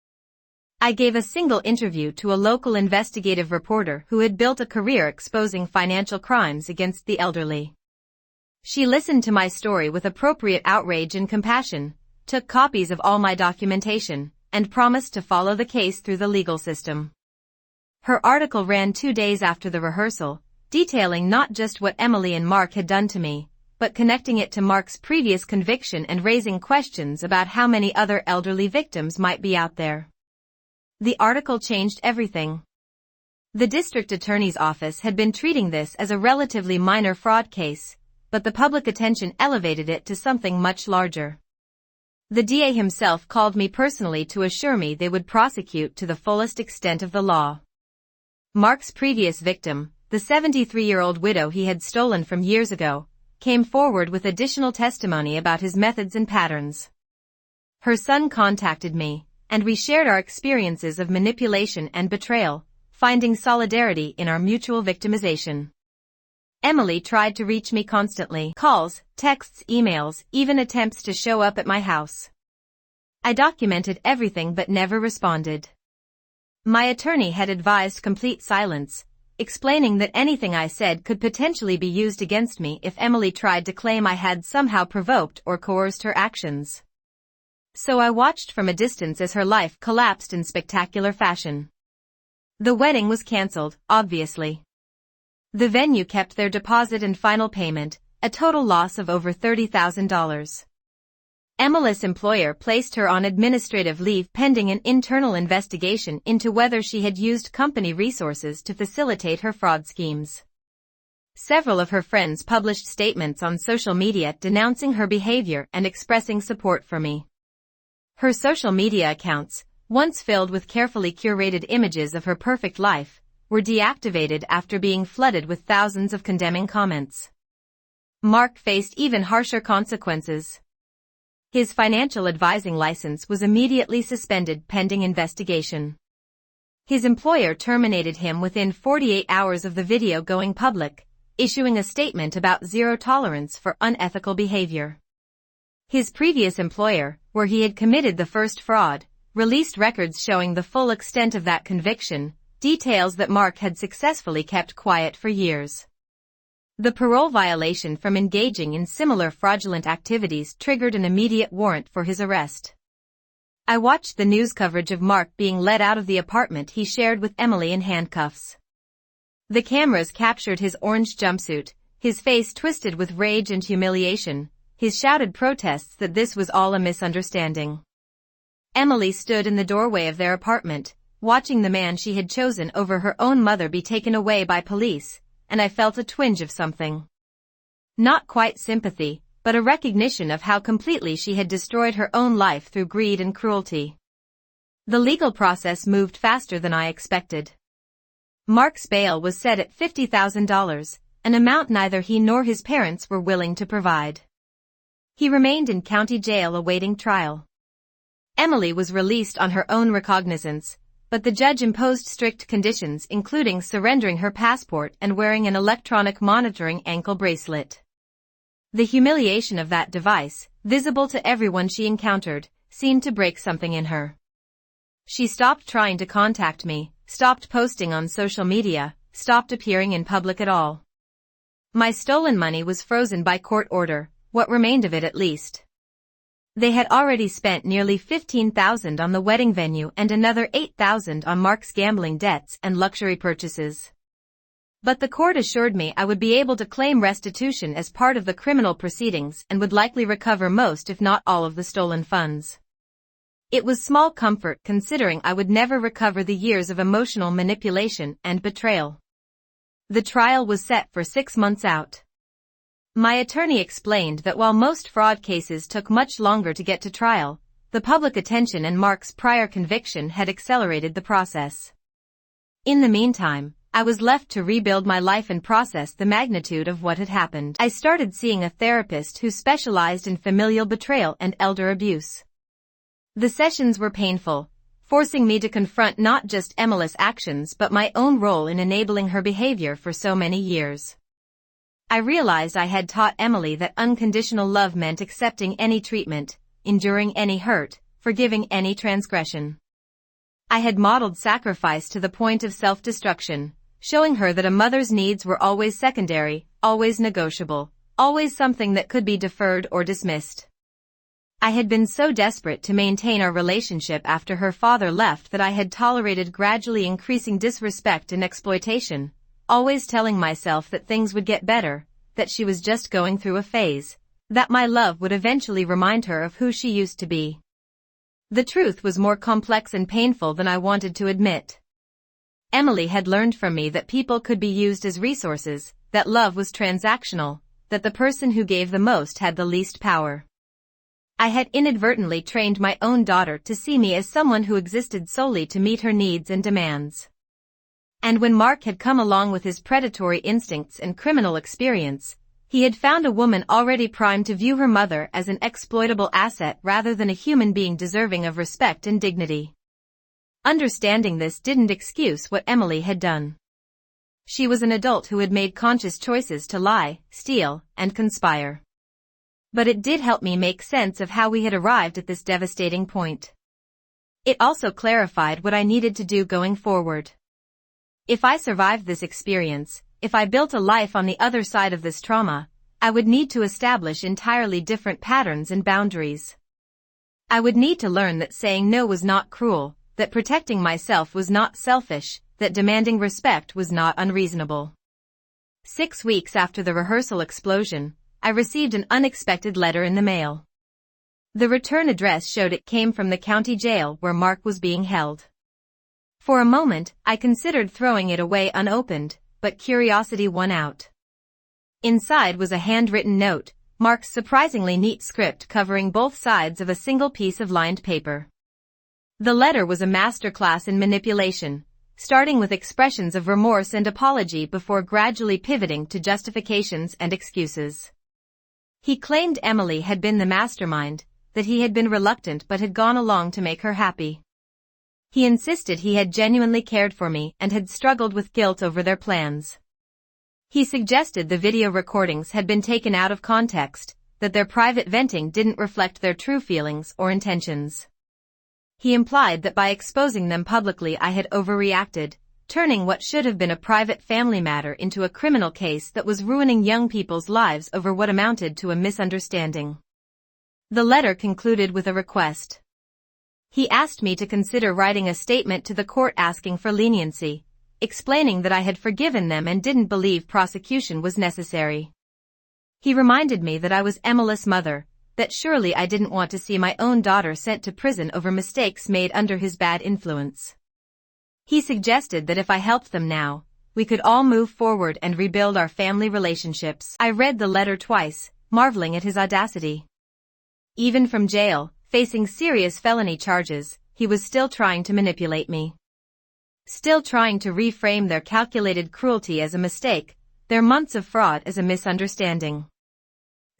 I gave a single interview to a local investigative reporter who had built a career exposing financial crimes against the elderly. She listened to my story with appropriate outrage and compassion, took copies of all my documentation, and promised to follow the case through the legal system. Her article ran 2 days after the rehearsal, detailing not just what Emily and Mark had done to me, but connecting it to Mark's previous conviction and raising questions about how many other elderly victims might be out there. The article changed everything. The district attorney's office had been treating this as a relatively minor fraud case, but the public attention elevated it to something much larger. The DA himself called me personally to assure me they would prosecute to the fullest extent of the law. Mark's previous victim, the 73-year-old widow he had stolen from years ago, came forward with additional testimony about his methods and patterns. Her son contacted me, and we shared our experiences of manipulation and betrayal, finding solidarity in our mutual victimization. Emily tried to reach me constantly. Calls, texts, emails, even attempts to show up at my house. I documented everything but never responded. My attorney had advised complete silence, explaining that anything I said could potentially be used against me if Emily tried to claim I had somehow provoked or coerced her actions. So I watched from a distance as her life collapsed in spectacular fashion. The wedding was cancelled, obviously. The venue kept their deposit and final payment, a total loss of over $30,000. Emily's employer placed her on administrative leave pending an internal investigation into whether she had used company resources to facilitate her fraud schemes. Several of her friends published statements on social media denouncing her behavior and expressing support for me. Her social media accounts, once filled with carefully curated images of her perfect life, were deactivated after being flooded with thousands of condemning comments. Mark faced even harsher consequences. His financial advising license was immediately suspended pending investigation. His employer terminated him within 48 hours of the video going public, issuing a statement about zero tolerance for unethical behavior. His previous employer, where he had committed the first fraud, released records showing the full extent of that conviction, details that Mark had successfully kept quiet for years. The parole violation from engaging in similar fraudulent activities triggered an immediate warrant for his arrest. I watched the news coverage of Mark being led out of the apartment he shared with Emily in handcuffs. The cameras captured his orange jumpsuit, his face twisted with rage and humiliation, his shouted protests that this was all a misunderstanding. Emily stood in the doorway of their apartment, watching the man she had chosen over her own mother be taken away by police, and I felt a twinge of something. Not quite sympathy, but a recognition of how completely she had destroyed her own life through greed and cruelty. The legal process moved faster than I expected. Mark's bail was set at $50,000, an amount neither he nor his parents were willing to provide. He remained in county jail awaiting trial. Emily was released on her own recognizance, but the judge imposed strict conditions including surrendering her passport and wearing an electronic monitoring ankle bracelet. The humiliation of that device, visible to everyone she encountered, seemed to break something in her. She stopped trying to contact me, stopped posting on social media, stopped appearing in public at all. My stolen money was frozen by court order, what remained of it at least. They had already spent nearly $15,000 on the wedding venue and another $8,000 on Mark's gambling debts and luxury purchases. But the court assured me I would be able to claim restitution as part of the criminal proceedings and would likely recover most if not all of the stolen funds. It was small comfort considering I would never recover the years of emotional manipulation and betrayal. The trial was set for 6 months out. My attorney explained that while most fraud cases took much longer to get to trial, the public attention and Mark's prior conviction had accelerated the process. In the meantime, I was left to rebuild my life and process the magnitude of what had happened. I started seeing a therapist who specialized in familial betrayal and elder abuse. The sessions were painful, forcing me to confront not just Emily's actions but my own role in enabling her behavior for so many years. I realized I had taught Emily that unconditional love meant accepting any treatment, enduring any hurt, forgiving any transgression. I had modeled sacrifice to the point of self-destruction, showing her that a mother's needs were always secondary, always negotiable, always something that could be deferred or dismissed. I had been so desperate to maintain our relationship after her father left that I had tolerated gradually increasing disrespect and exploitation, always telling myself that things would get better, that she was just going through a phase, that my love would eventually remind her of who she used to be. The truth was more complex and painful than I wanted to admit. Emily had learned from me that people could be used as resources, that love was transactional, that the person who gave the most had the least power. I had inadvertently trained my own daughter to see me as someone who existed solely to meet her needs and demands. And when Mark had come along with his predatory instincts and criminal experience, he had found a woman already primed to view her mother as an exploitable asset rather than a human being deserving of respect and dignity. Understanding this didn't excuse what Emily had done. She was an adult who had made conscious choices to lie, steal, and conspire. But it did help me make sense of how we had arrived at this devastating point. It also clarified what I needed to do going forward. If I survived this experience, if I built a life on the other side of this trauma, I would need to establish entirely different patterns and boundaries. I would need to learn that saying no was not cruel, that protecting myself was not selfish, that demanding respect was not unreasonable. 6 weeks after the rehearsal explosion, I received an unexpected letter in the mail. The return address showed it came from the county jail where Mark was being held. For a moment, I considered throwing it away unopened, but curiosity won out. Inside was a handwritten note, Mark's surprisingly neat script covering both sides of a single piece of lined paper. The letter was a masterclass in manipulation, starting with expressions of remorse and apology before gradually pivoting to justifications and excuses. He claimed Emily had been the mastermind, that he had been reluctant but had gone along to make her happy. He insisted he had genuinely cared for me and had struggled with guilt over their plans. He suggested the video recordings had been taken out of context, that their private venting didn't reflect their true feelings or intentions. He implied that by exposing them publicly I had overreacted, turning what should have been a private family matter into a criminal case that was ruining young people's lives over what amounted to a misunderstanding. The letter concluded with a request. He asked me to consider writing a statement to the court asking for leniency, explaining that I had forgiven them and didn't believe prosecution was necessary. He reminded me that I was Emily's mother, that surely I didn't want to see my own daughter sent to prison over mistakes made under his bad influence. He suggested that if I helped them now, we could all move forward and rebuild our family relationships. I read the letter twice, marveling at his audacity. Even from jail, facing serious felony charges, he was still trying to manipulate me. Still trying to reframe their calculated cruelty as a mistake, their months of fraud as a misunderstanding.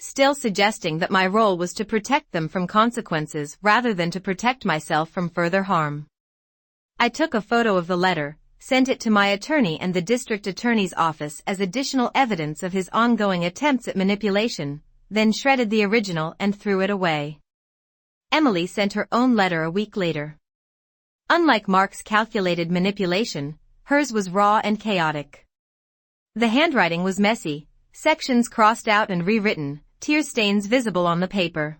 Still suggesting that my role was to protect them from consequences rather than to protect myself from further harm. I took a photo of the letter, sent it to my attorney and the district attorney's office as additional evidence of his ongoing attempts at manipulation, then shredded the original and threw it away. Emily sent her own letter a week later. Unlike Mark's calculated manipulation, hers was raw and chaotic. The handwriting was messy, sections crossed out and rewritten, tear stains visible on the paper.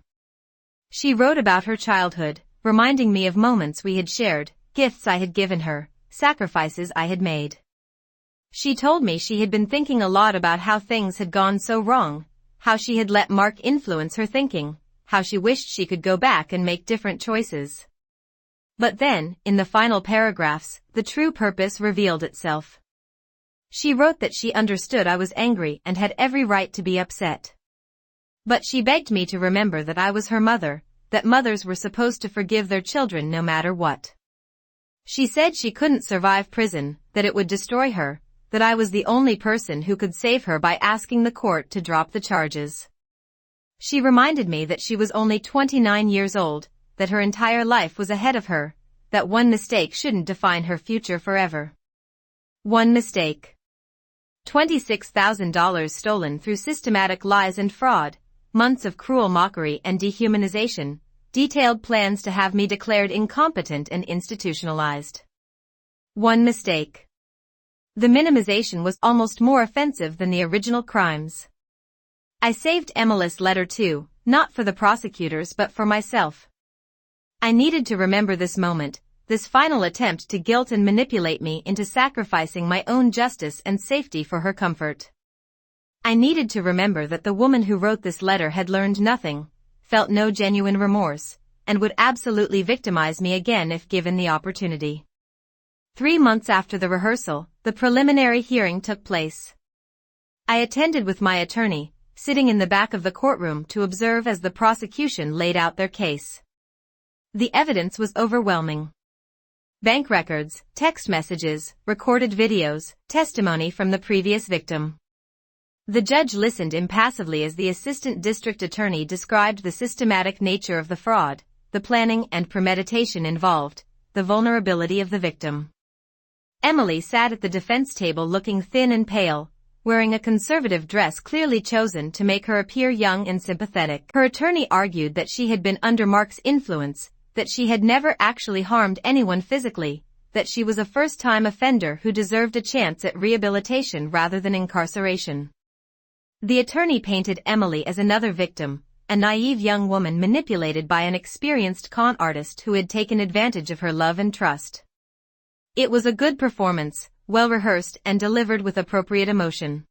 She wrote about her childhood, reminding me of moments we had shared, gifts I had given her, sacrifices I had made. She told me she had been thinking a lot about how things had gone so wrong, how she had let Mark influence her thinking, how she wished she could go back and make different choices. But then, in the final paragraphs, the true purpose revealed itself. She wrote that she understood I was angry and had every right to be upset. But she begged me to remember that I was her mother, that mothers were supposed to forgive their children no matter what. She said she couldn't survive prison, that it would destroy her, that I was the only person who could save her by asking the court to drop the charges. She reminded me that she was only 29 years old, that her entire life was ahead of her, that one mistake shouldn't define her future forever. One mistake. $26,000 stolen through systematic lies and fraud, months of cruel mockery and dehumanization, detailed plans to have me declared incompetent and institutionalized. One mistake. The minimization was almost more offensive than the original crimes. I saved Emily's letter too, not for the prosecutors but for myself. I needed to remember this moment, this final attempt to guilt and manipulate me into sacrificing my own justice and safety for her comfort. I needed to remember that the woman who wrote this letter had learned nothing, felt no genuine remorse, and would absolutely victimize me again if given the opportunity. 3 months after the rehearsal, the preliminary hearing took place. I attended with my attorney, sitting in the back of the courtroom to observe as the prosecution laid out their case. The evidence was overwhelming. Bank records, text messages, recorded videos, testimony from the previous victim. The judge listened impassively as the assistant district attorney described the systematic nature of the fraud, the planning and premeditation involved, the vulnerability of the victim. Emily sat at the defense table looking thin and pale, wearing a conservative dress clearly chosen to make her appear young and sympathetic. Her attorney argued that she had been under Mark's influence, that she had never actually harmed anyone physically, that she was a first-time offender who deserved a chance at rehabilitation rather than incarceration. The attorney painted Emily as another victim, a naive young woman manipulated by an experienced con artist who had taken advantage of her love and trust. It was a good performance, well-rehearsed and delivered with appropriate emotion.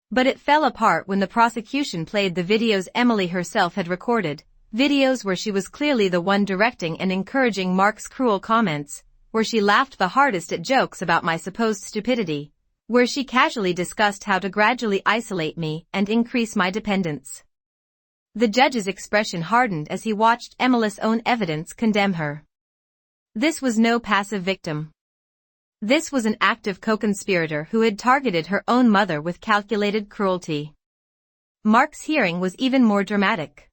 But it fell apart when the prosecution played the videos Emily herself had recorded, videos where she was clearly the one directing and encouraging Mark's cruel comments, where she laughed the hardest at jokes about my supposed stupidity, where she casually discussed how to gradually isolate me and increase my dependence. The judge's expression hardened as he watched Emily's own evidence condemn her. This was no passive victim. This was an active co-conspirator who had targeted her own mother with calculated cruelty. Mark's hearing was even more dramatic.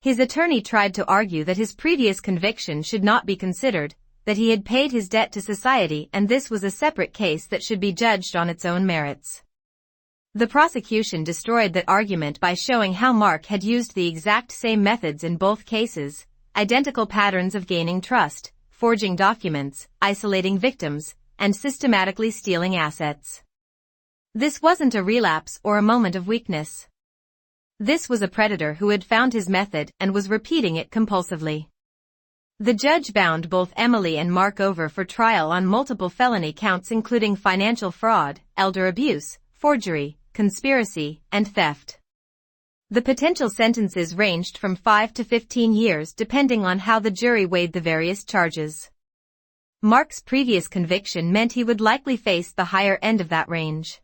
His attorney tried to argue that his previous conviction should not be considered, that he had paid his debt to society and this was a separate case that should be judged on its own merits. The prosecution destroyed that argument by showing how Mark had used the exact same methods in both cases, identical patterns of gaining trust, forging documents, isolating victims, and systematically stealing assets. This wasn't a relapse or a moment of weakness. This was a predator who had found his method and was repeating it compulsively. The judge bound both Emily and Mark over for trial on multiple felony counts including financial fraud, elder abuse, forgery, conspiracy, and theft. The potential sentences ranged from 5 to 15 years depending on how the jury weighed the various charges. Mark's previous conviction meant he would likely face the higher end of that range.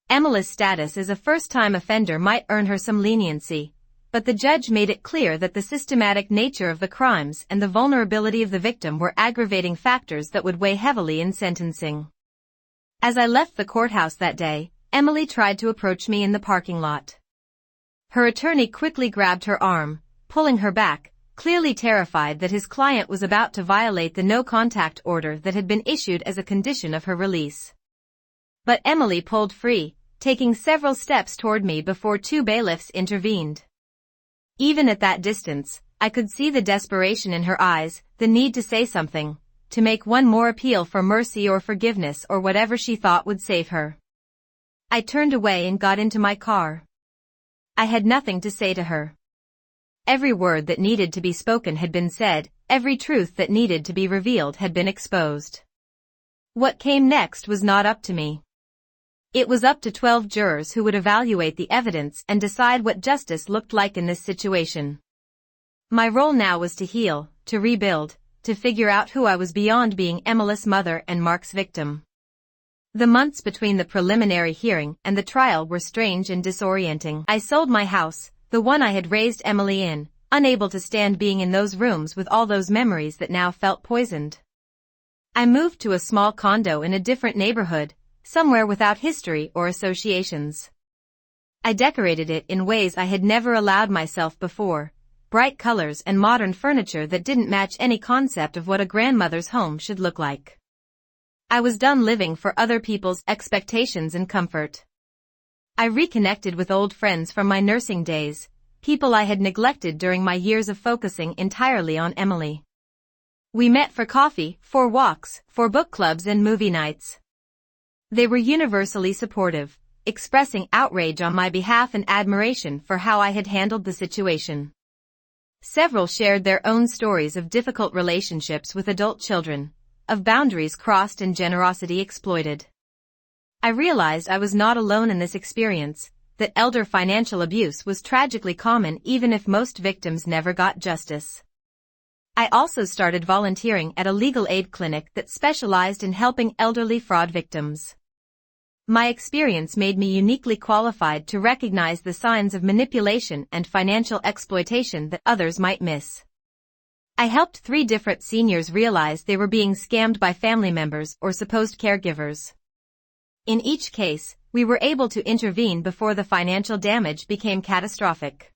Emily's status as a first-time offender might earn her some leniency, but the judge made it clear that the systematic nature of the crimes and the vulnerability of the victim were aggravating factors that would weigh heavily in sentencing. As I left the courthouse that day, Emily tried to approach me in the parking lot. Her attorney quickly grabbed her arm, pulling her back, clearly terrified that his client was about to violate the no-contact order that had been issued as a condition of her release. But Emily pulled free, taking several steps toward me before 2 bailiffs intervened. Even at that distance, I could see the desperation in her eyes, the need to say something, to make one more appeal for mercy or forgiveness or whatever she thought would save her. I turned away and got into my car. I had nothing to say to her. Every word that needed to be spoken had been said, every truth that needed to be revealed had been exposed. What came next was not up to me. It was up to 12 jurors who would evaluate the evidence and decide what justice looked like in this situation. My role now was to heal, to rebuild, to figure out who I was beyond being Emily's mother and Mark's victim. The months between the preliminary hearing and the trial were strange and disorienting. I sold my house, the one I had raised Emily in, unable to stand being in those rooms with all those memories that now felt poisoned. I moved to a small condo in a different neighborhood, somewhere without history or associations. I decorated it in ways I had never allowed myself before, bright colors and modern furniture that didn't match any concept of what a grandmother's home should look like. I was done living for other people's expectations and comfort. I reconnected with old friends from my nursing days, people I had neglected during my years of focusing entirely on Emily. We met for coffee, for walks, for book clubs and movie nights. They were universally supportive, expressing outrage on my behalf and admiration for how I had handled the situation. Several shared their own stories of difficult relationships with adult children, of boundaries crossed and generosity exploited. I realized I was not alone in this experience, that elder financial abuse was tragically common even if most victims never got justice. I also started volunteering at a legal aid clinic that specialized in helping elderly fraud victims. My experience made me uniquely qualified to recognize the signs of manipulation and financial exploitation that others might miss. I helped 3 different seniors realize they were being scammed by family members or supposed caregivers. In each case, we were able to intervene before the financial damage became catastrophic.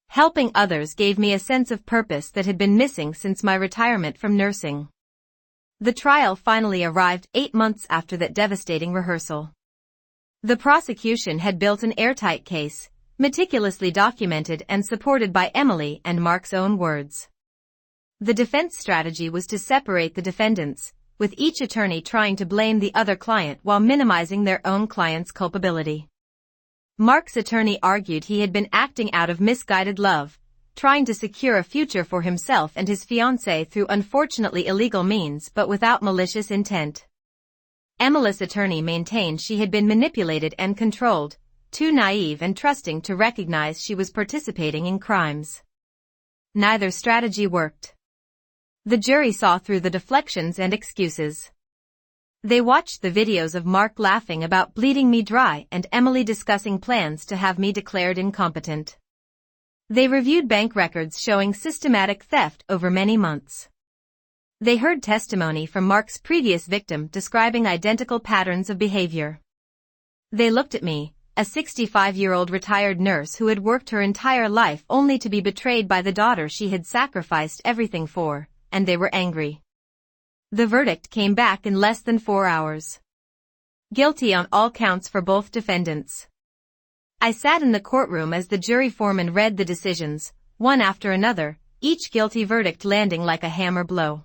Helping others gave me a sense of purpose that had been missing since my retirement from nursing. The trial finally arrived 8 months after that devastating rehearsal. The prosecution had built an airtight case, meticulously documented and supported by Emily and Mark's own words. The defense strategy was to separate the defendants, with each attorney trying to blame the other client while minimizing their own client's culpability. Mark's attorney argued he had been acting out of misguided love, trying to secure a future for himself and his fiancé through unfortunately illegal means but without malicious intent. Emily's attorney maintained she had been manipulated and controlled, too naive and trusting to recognize she was participating in crimes. Neither strategy worked. The jury saw through the deflections and excuses. They watched the videos of Mark laughing about bleeding me dry and Emily discussing plans to have me declared incompetent. They reviewed bank records showing systematic theft over many months. They heard testimony from Mark's previous victim describing identical patterns of behavior. They looked at me, a 65-year-old retired nurse who had worked her entire life only to be betrayed by the daughter she had sacrificed everything for, and they were angry. The verdict came back in less than 4 hours. Guilty on all counts for both defendants. I sat in the courtroom as the jury foreman read the decisions, one after another, each guilty verdict landing like a hammer blow.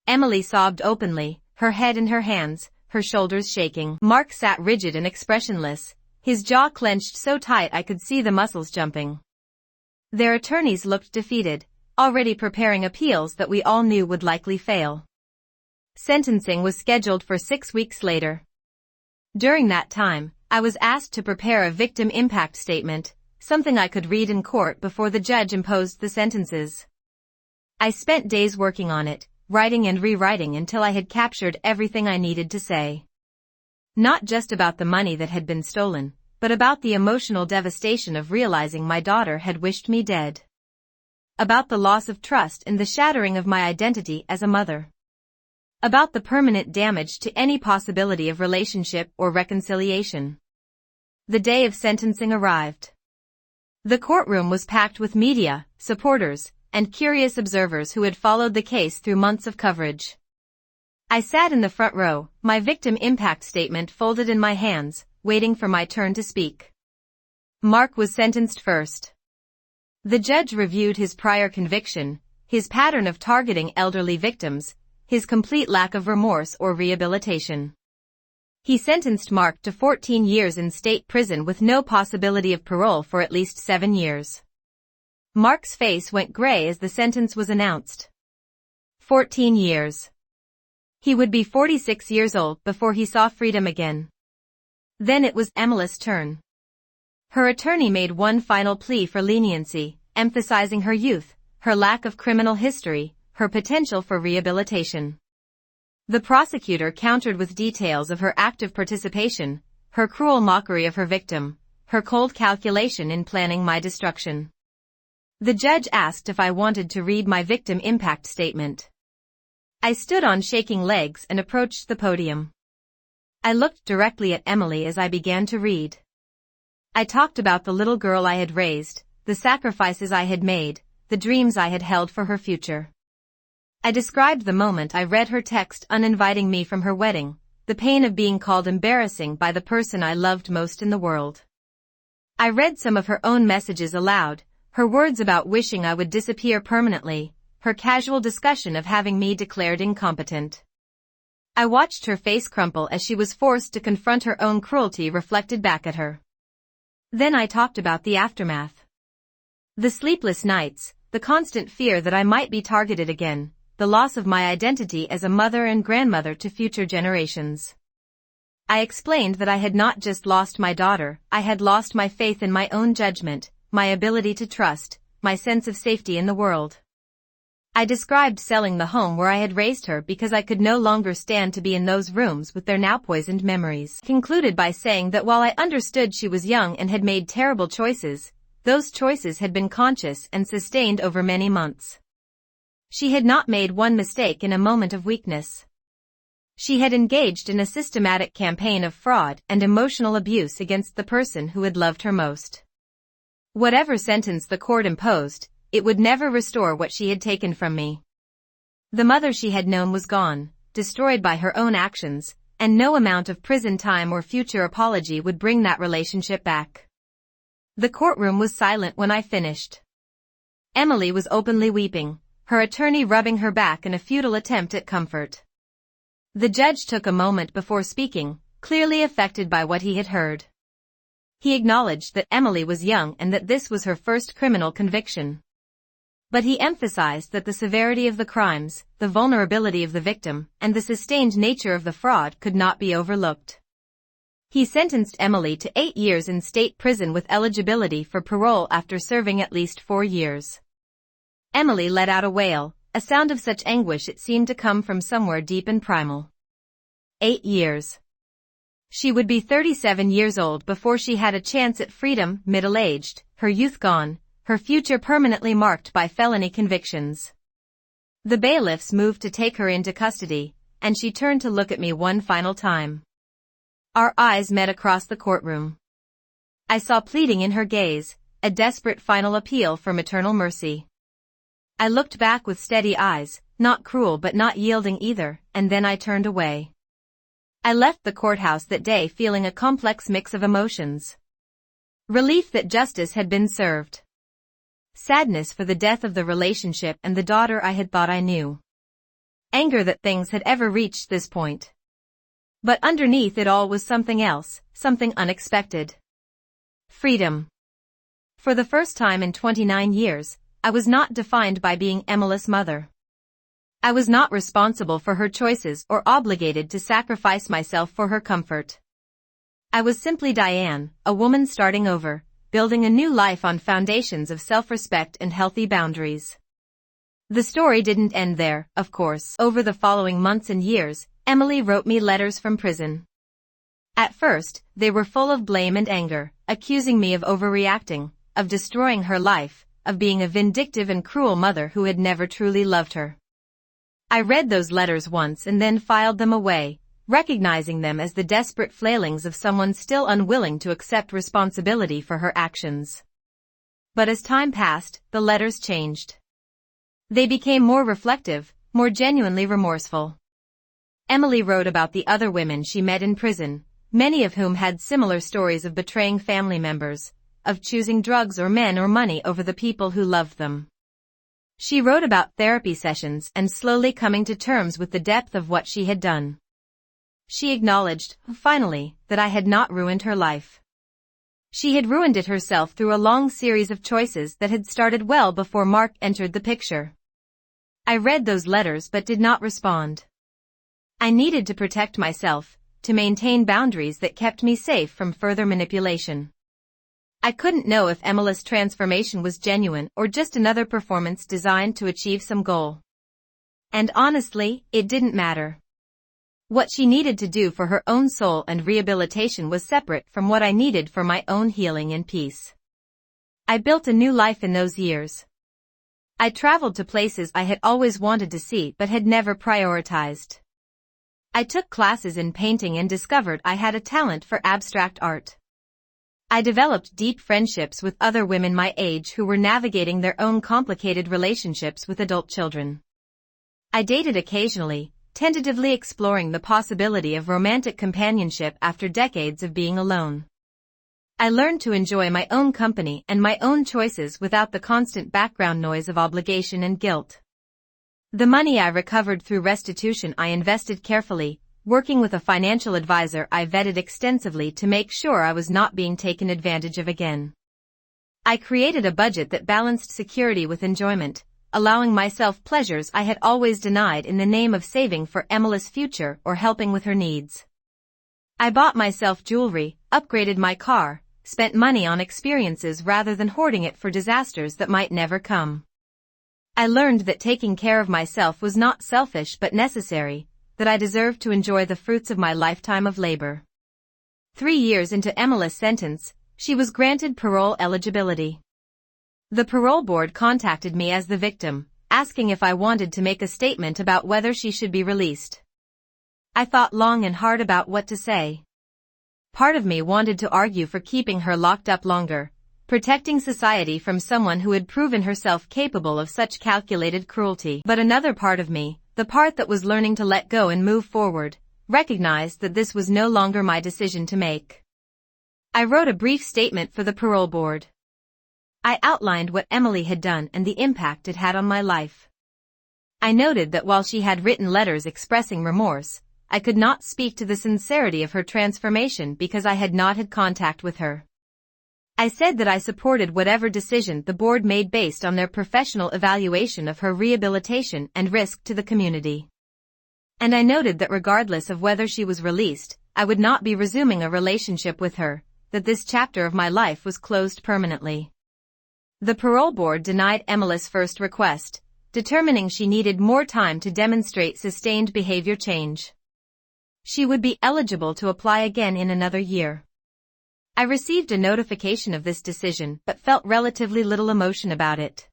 Emily sobbed openly, her head in her hands, her shoulders shaking. Mark sat rigid and expressionless, his jaw clenched so tight I could see the muscles jumping. Their attorneys looked defeated, already preparing appeals that we all knew would likely fail. Sentencing was scheduled for 6 weeks later. During that time, I was asked to prepare a victim impact statement, something I could read in court before the judge imposed the sentences. I spent days working on it, writing and rewriting until I had captured everything I needed to say. Not just about the money that had been stolen, but about the emotional devastation of realizing my daughter had wished me dead. About the loss of trust and the shattering of my identity as a mother. About the permanent damage to any possibility of relationship or reconciliation. The day of sentencing arrived. The courtroom was packed with media, supporters, and curious observers who had followed the case through months of coverage. I sat in the front row, my victim impact statement folded in my hands, waiting for my turn to speak. Mark was sentenced first. The judge reviewed his prior conviction, his pattern of targeting elderly victims, his complete lack of remorse or rehabilitation. He sentenced Mark to 14 years in state prison with no possibility of parole for at least 7 years. Mark's face went gray as the sentence was announced. 14 years. He would be 46 years old before he saw freedom again. Then it was Emily's turn. Her attorney made one final plea for leniency, emphasizing her youth, her lack of criminal history, her potential for rehabilitation. The prosecutor countered with details of her active participation, her cruel mockery of her victim, her cold calculation in planning my destruction. The judge asked if I wanted to read my victim impact statement. I stood on shaking legs and approached the podium. I looked directly at Emily as I began to read. I talked about the little girl I had raised, the sacrifices I had made, the dreams I had held for her future. I described the moment I read her text uninviting me from her wedding, the pain of being called embarrassing by the person I loved most in the world. I read some of her own messages aloud, her words about wishing I would disappear permanently, her casual discussion of having me declared incompetent. I watched her face crumple as she was forced to confront her own cruelty reflected back at her. Then I talked about the aftermath. The sleepless nights, the constant fear that I might be targeted again, the loss of my identity as a mother and grandmother to future generations. I explained that I had not just lost my daughter, I had lost my faith in my own judgment, my ability to trust, my sense of safety in the world. I described selling the home where I had raised her because I could no longer stand to be in those rooms with their now poisoned memories. Concluded by saying that while I understood she was young and had made terrible choices, those choices had been conscious and sustained over many months. She had not made one mistake in a moment of weakness. She had engaged in a systematic campaign of fraud and emotional abuse against the person who had loved her most. Whatever sentence the court imposed, it would never restore what she had taken from me. The mother she had known was gone, destroyed by her own actions, and no amount of prison time or future apology would bring that relationship back. The courtroom was silent when I finished. Emily was openly weeping, her attorney rubbing her back in a futile attempt at comfort. The judge took a moment before speaking, clearly affected by what he had heard. He acknowledged that Emily was young and that this was her first criminal conviction. But he emphasized that the severity of the crimes, the vulnerability of the victim, and the sustained nature of the fraud could not be overlooked. He sentenced Emily to 8 years in state prison with eligibility for parole after serving at least 4 years. Emily let out a wail, a sound of such anguish it seemed to come from somewhere deep and primal. 8 years. She would be 37 years old before she had a chance at freedom, middle-aged, her youth gone, her future permanently marked by felony convictions. The bailiffs moved to take her into custody, and she turned to look at me one final time. Our eyes met across the courtroom. I saw pleading in her gaze, a desperate final appeal for maternal mercy. I looked back with steady eyes, not cruel but not yielding either, and then I turned away. I left the courthouse that day feeling a complex mix of emotions. Relief that justice had been served. Sadness for the death of the relationship and the daughter I had thought I knew. Anger that things had ever reached this point. But underneath it all was something else, something unexpected. Freedom. For the first time in 29 years, I was not defined by being Emily's mother. I was not responsible for her choices or obligated to sacrifice myself for her comfort. I was simply Diane, a woman starting over, building a new life on foundations of self-respect and healthy boundaries. The story didn't end there, of course. Over the following months and years, Emily wrote me letters from prison. At first, they were full of blame and anger, accusing me of overreacting, of destroying her life, of being a vindictive and cruel mother who had never truly loved her. I read those letters once and then filed them away, recognizing them as the desperate flailings of someone still unwilling to accept responsibility for her actions. But as time passed, the letters changed. They became more reflective, more genuinely remorseful. Emily wrote about the other women she met in prison, many of whom had similar stories of betraying family members, of choosing drugs or men or money over the people who loved them. She wrote about therapy sessions and slowly coming to terms with the depth of what she had done. She acknowledged, finally, that I had not ruined her life. She had ruined it herself through a long series of choices that had started well before Mark entered the picture. I read those letters but did not respond. I needed to protect myself, to maintain boundaries that kept me safe from further manipulation. I couldn't know if Emily's transformation was genuine or just another performance designed to achieve some goal. And honestly, it didn't matter. What she needed to do for her own soul and rehabilitation was separate from what I needed for my own healing and peace. I built a new life in those years. I traveled to places I had always wanted to see but had never prioritized. I took classes in painting and discovered I had a talent for abstract art. I developed deep friendships with other women my age who were navigating their own complicated relationships with adult children. I dated occasionally, tentatively exploring the possibility of romantic companionship after decades of being alone. I learned to enjoy my own company and my own choices without the constant background noise of obligation and guilt. The money I recovered through restitution I invested carefully, working with a financial advisor I vetted extensively to make sure I was not being taken advantage of again. I created a budget that balanced security with enjoyment, allowing myself pleasures I had always denied in the name of saving for Emily's future or helping with her needs. I bought myself jewelry, upgraded my car, spent money on experiences rather than hoarding it for disasters that might never come. I learned that taking care of myself was not selfish but necessary, that I deserved to enjoy the fruits of my lifetime of labor. 3 years into Emily's sentence, she was granted parole eligibility. The parole board contacted me as the victim, asking if I wanted to make a statement about whether she should be released. I thought long and hard about what to say. Part of me wanted to argue for keeping her locked up longer, protecting society from someone who had proven herself capable of such calculated cruelty. But another part of me, the part that was learning to let go and move forward, recognized that this was no longer my decision to make. I wrote a brief statement for the parole board. I outlined what Emily had done and the impact it had on my life. I noted that while she had written letters expressing remorse, I could not speak to the sincerity of her transformation because I had not had contact with her. I said that I supported whatever decision the board made based on their professional evaluation of her rehabilitation and risk to the community. And I noted that regardless of whether she was released, I would not be resuming a relationship with her, that this chapter of my life was closed permanently. The parole board denied Emily's first request, determining she needed more time to demonstrate sustained behavior change. She would be eligible to apply again in another year. I received a notification of this decision but felt relatively little emotion about it.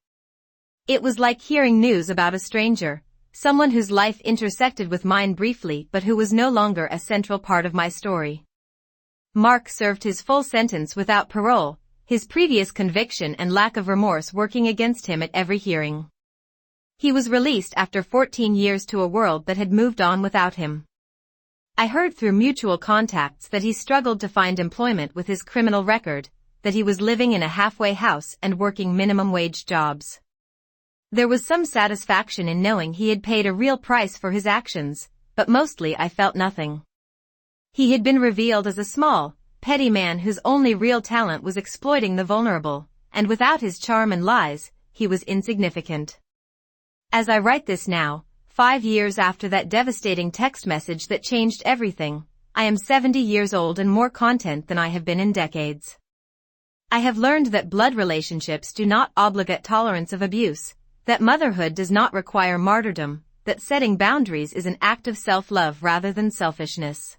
It was like hearing news about a stranger, someone whose life intersected with mine briefly but who was no longer a central part of my story. Mark served his full sentence without parole, his previous conviction and lack of remorse working against him at every hearing. He was released after 14 years to a world that had moved on without him. I heard through mutual contacts that he struggled to find employment with his criminal record, that he was living in a halfway house and working minimum wage jobs. There was some satisfaction in knowing he had paid a real price for his actions, but mostly I felt nothing. He had been revealed as a small, petty man whose only real talent was exploiting the vulnerable, and without his charm and lies, he was insignificant. As I write this now, 5 years after that devastating text message that changed everything, I am 70 years old and more content than I have been in decades. I have learned that blood relationships do not obligate tolerance of abuse, that motherhood does not require martyrdom, that setting boundaries is an act of self-love rather than selfishness.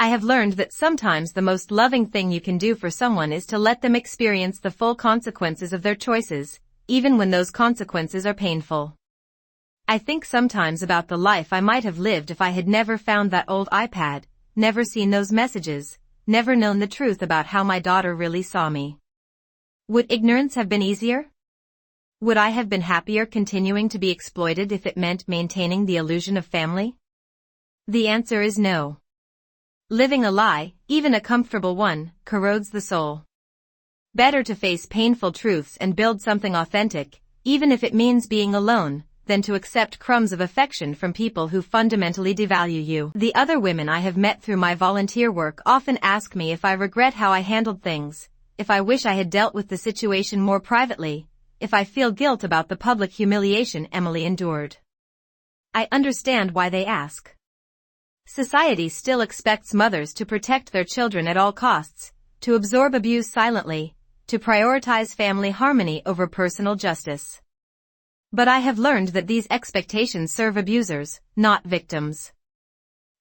I have learned that sometimes the most loving thing you can do for someone is to let them experience the full consequences of their choices, even when those consequences are painful. I think sometimes about the life I might have lived if I had never found that old iPad, never seen those messages, never known the truth about how my daughter really saw me. Would ignorance have been easier? Would I have been happier continuing to be exploited if it meant maintaining the illusion of family? The answer is no. Living a lie, even a comfortable one, corrodes the soul. Better to face painful truths and build something authentic, even if it means being alone, than to accept crumbs of affection from people who fundamentally devalue you. The other women I have met through my volunteer work often ask me if I regret how I handled things, if I wish I had dealt with the situation more privately, if I feel guilt about the public humiliation Emily endured. I understand why they ask. Society still expects mothers to protect their children at all costs, to absorb abuse silently, to prioritize family harmony over personal justice. But I have learned that these expectations serve abusers, not victims.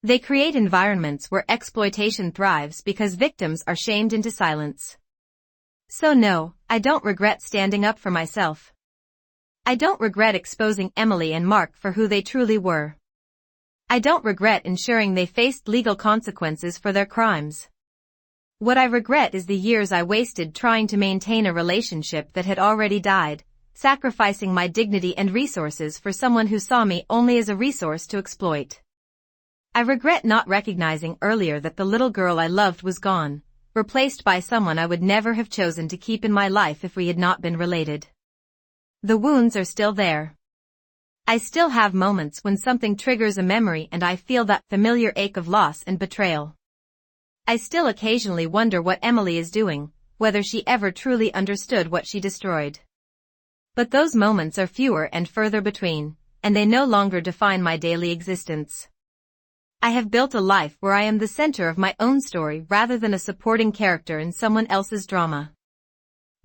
They create environments where exploitation thrives because victims are shamed into silence. So no, I don't regret standing up for myself. I don't regret exposing Emily and Mark for who they truly were. I don't regret ensuring they faced legal consequences for their crimes. What I regret is the years I wasted trying to maintain a relationship that had already died, sacrificing my dignity and resources for someone who saw me only as a resource to exploit. I regret not recognizing earlier that the little girl I loved was gone, replaced by someone I would never have chosen to keep in my life if we had not been related. The wounds are still there. I still have moments when something triggers a memory and I feel that familiar ache of loss and betrayal. I still occasionally wonder what Emily is doing, whether she ever truly understood what she destroyed. But those moments are fewer and further between, and they no longer define my daily existence. I have built a life where I am the center of my own story rather than a supporting character in someone else's drama.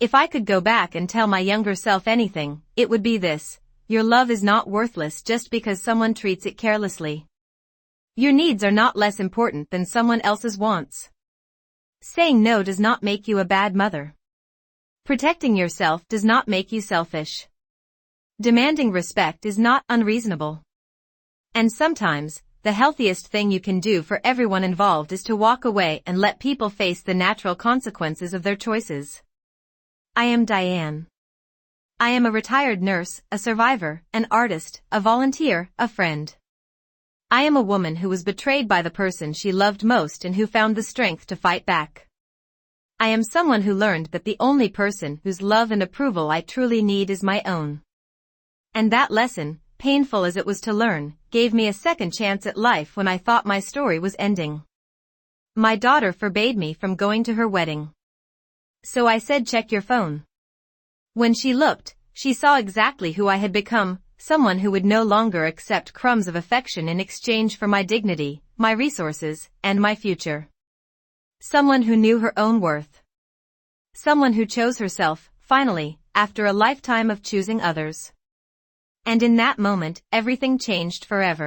If I could go back and tell my younger self anything, it would be this: your love is not worthless just because someone treats it carelessly. Your needs are not less important than someone else's wants. Saying no does not make you a bad mother. Protecting yourself does not make you selfish. Demanding respect is not unreasonable. And sometimes, the healthiest thing you can do for everyone involved is to walk away and let people face the natural consequences of their choices. I am Diane. I am a retired nurse, a survivor, an artist, a volunteer, a friend. I am a woman who was betrayed by the person she loved most and who found the strength to fight back. I am someone who learned that the only person whose love and approval I truly need is my own. And that lesson, painful as it was to learn, gave me a second chance at life when I thought my story was ending. My daughter forbade me from going to her wedding. So I said, check your phone. When she looked, she saw exactly who I had become, someone who would no longer accept crumbs of affection in exchange for my dignity, my resources, and my future. Someone who knew her own worth. Someone who chose herself, finally, after a lifetime of choosing others. And in that moment, everything changed forever.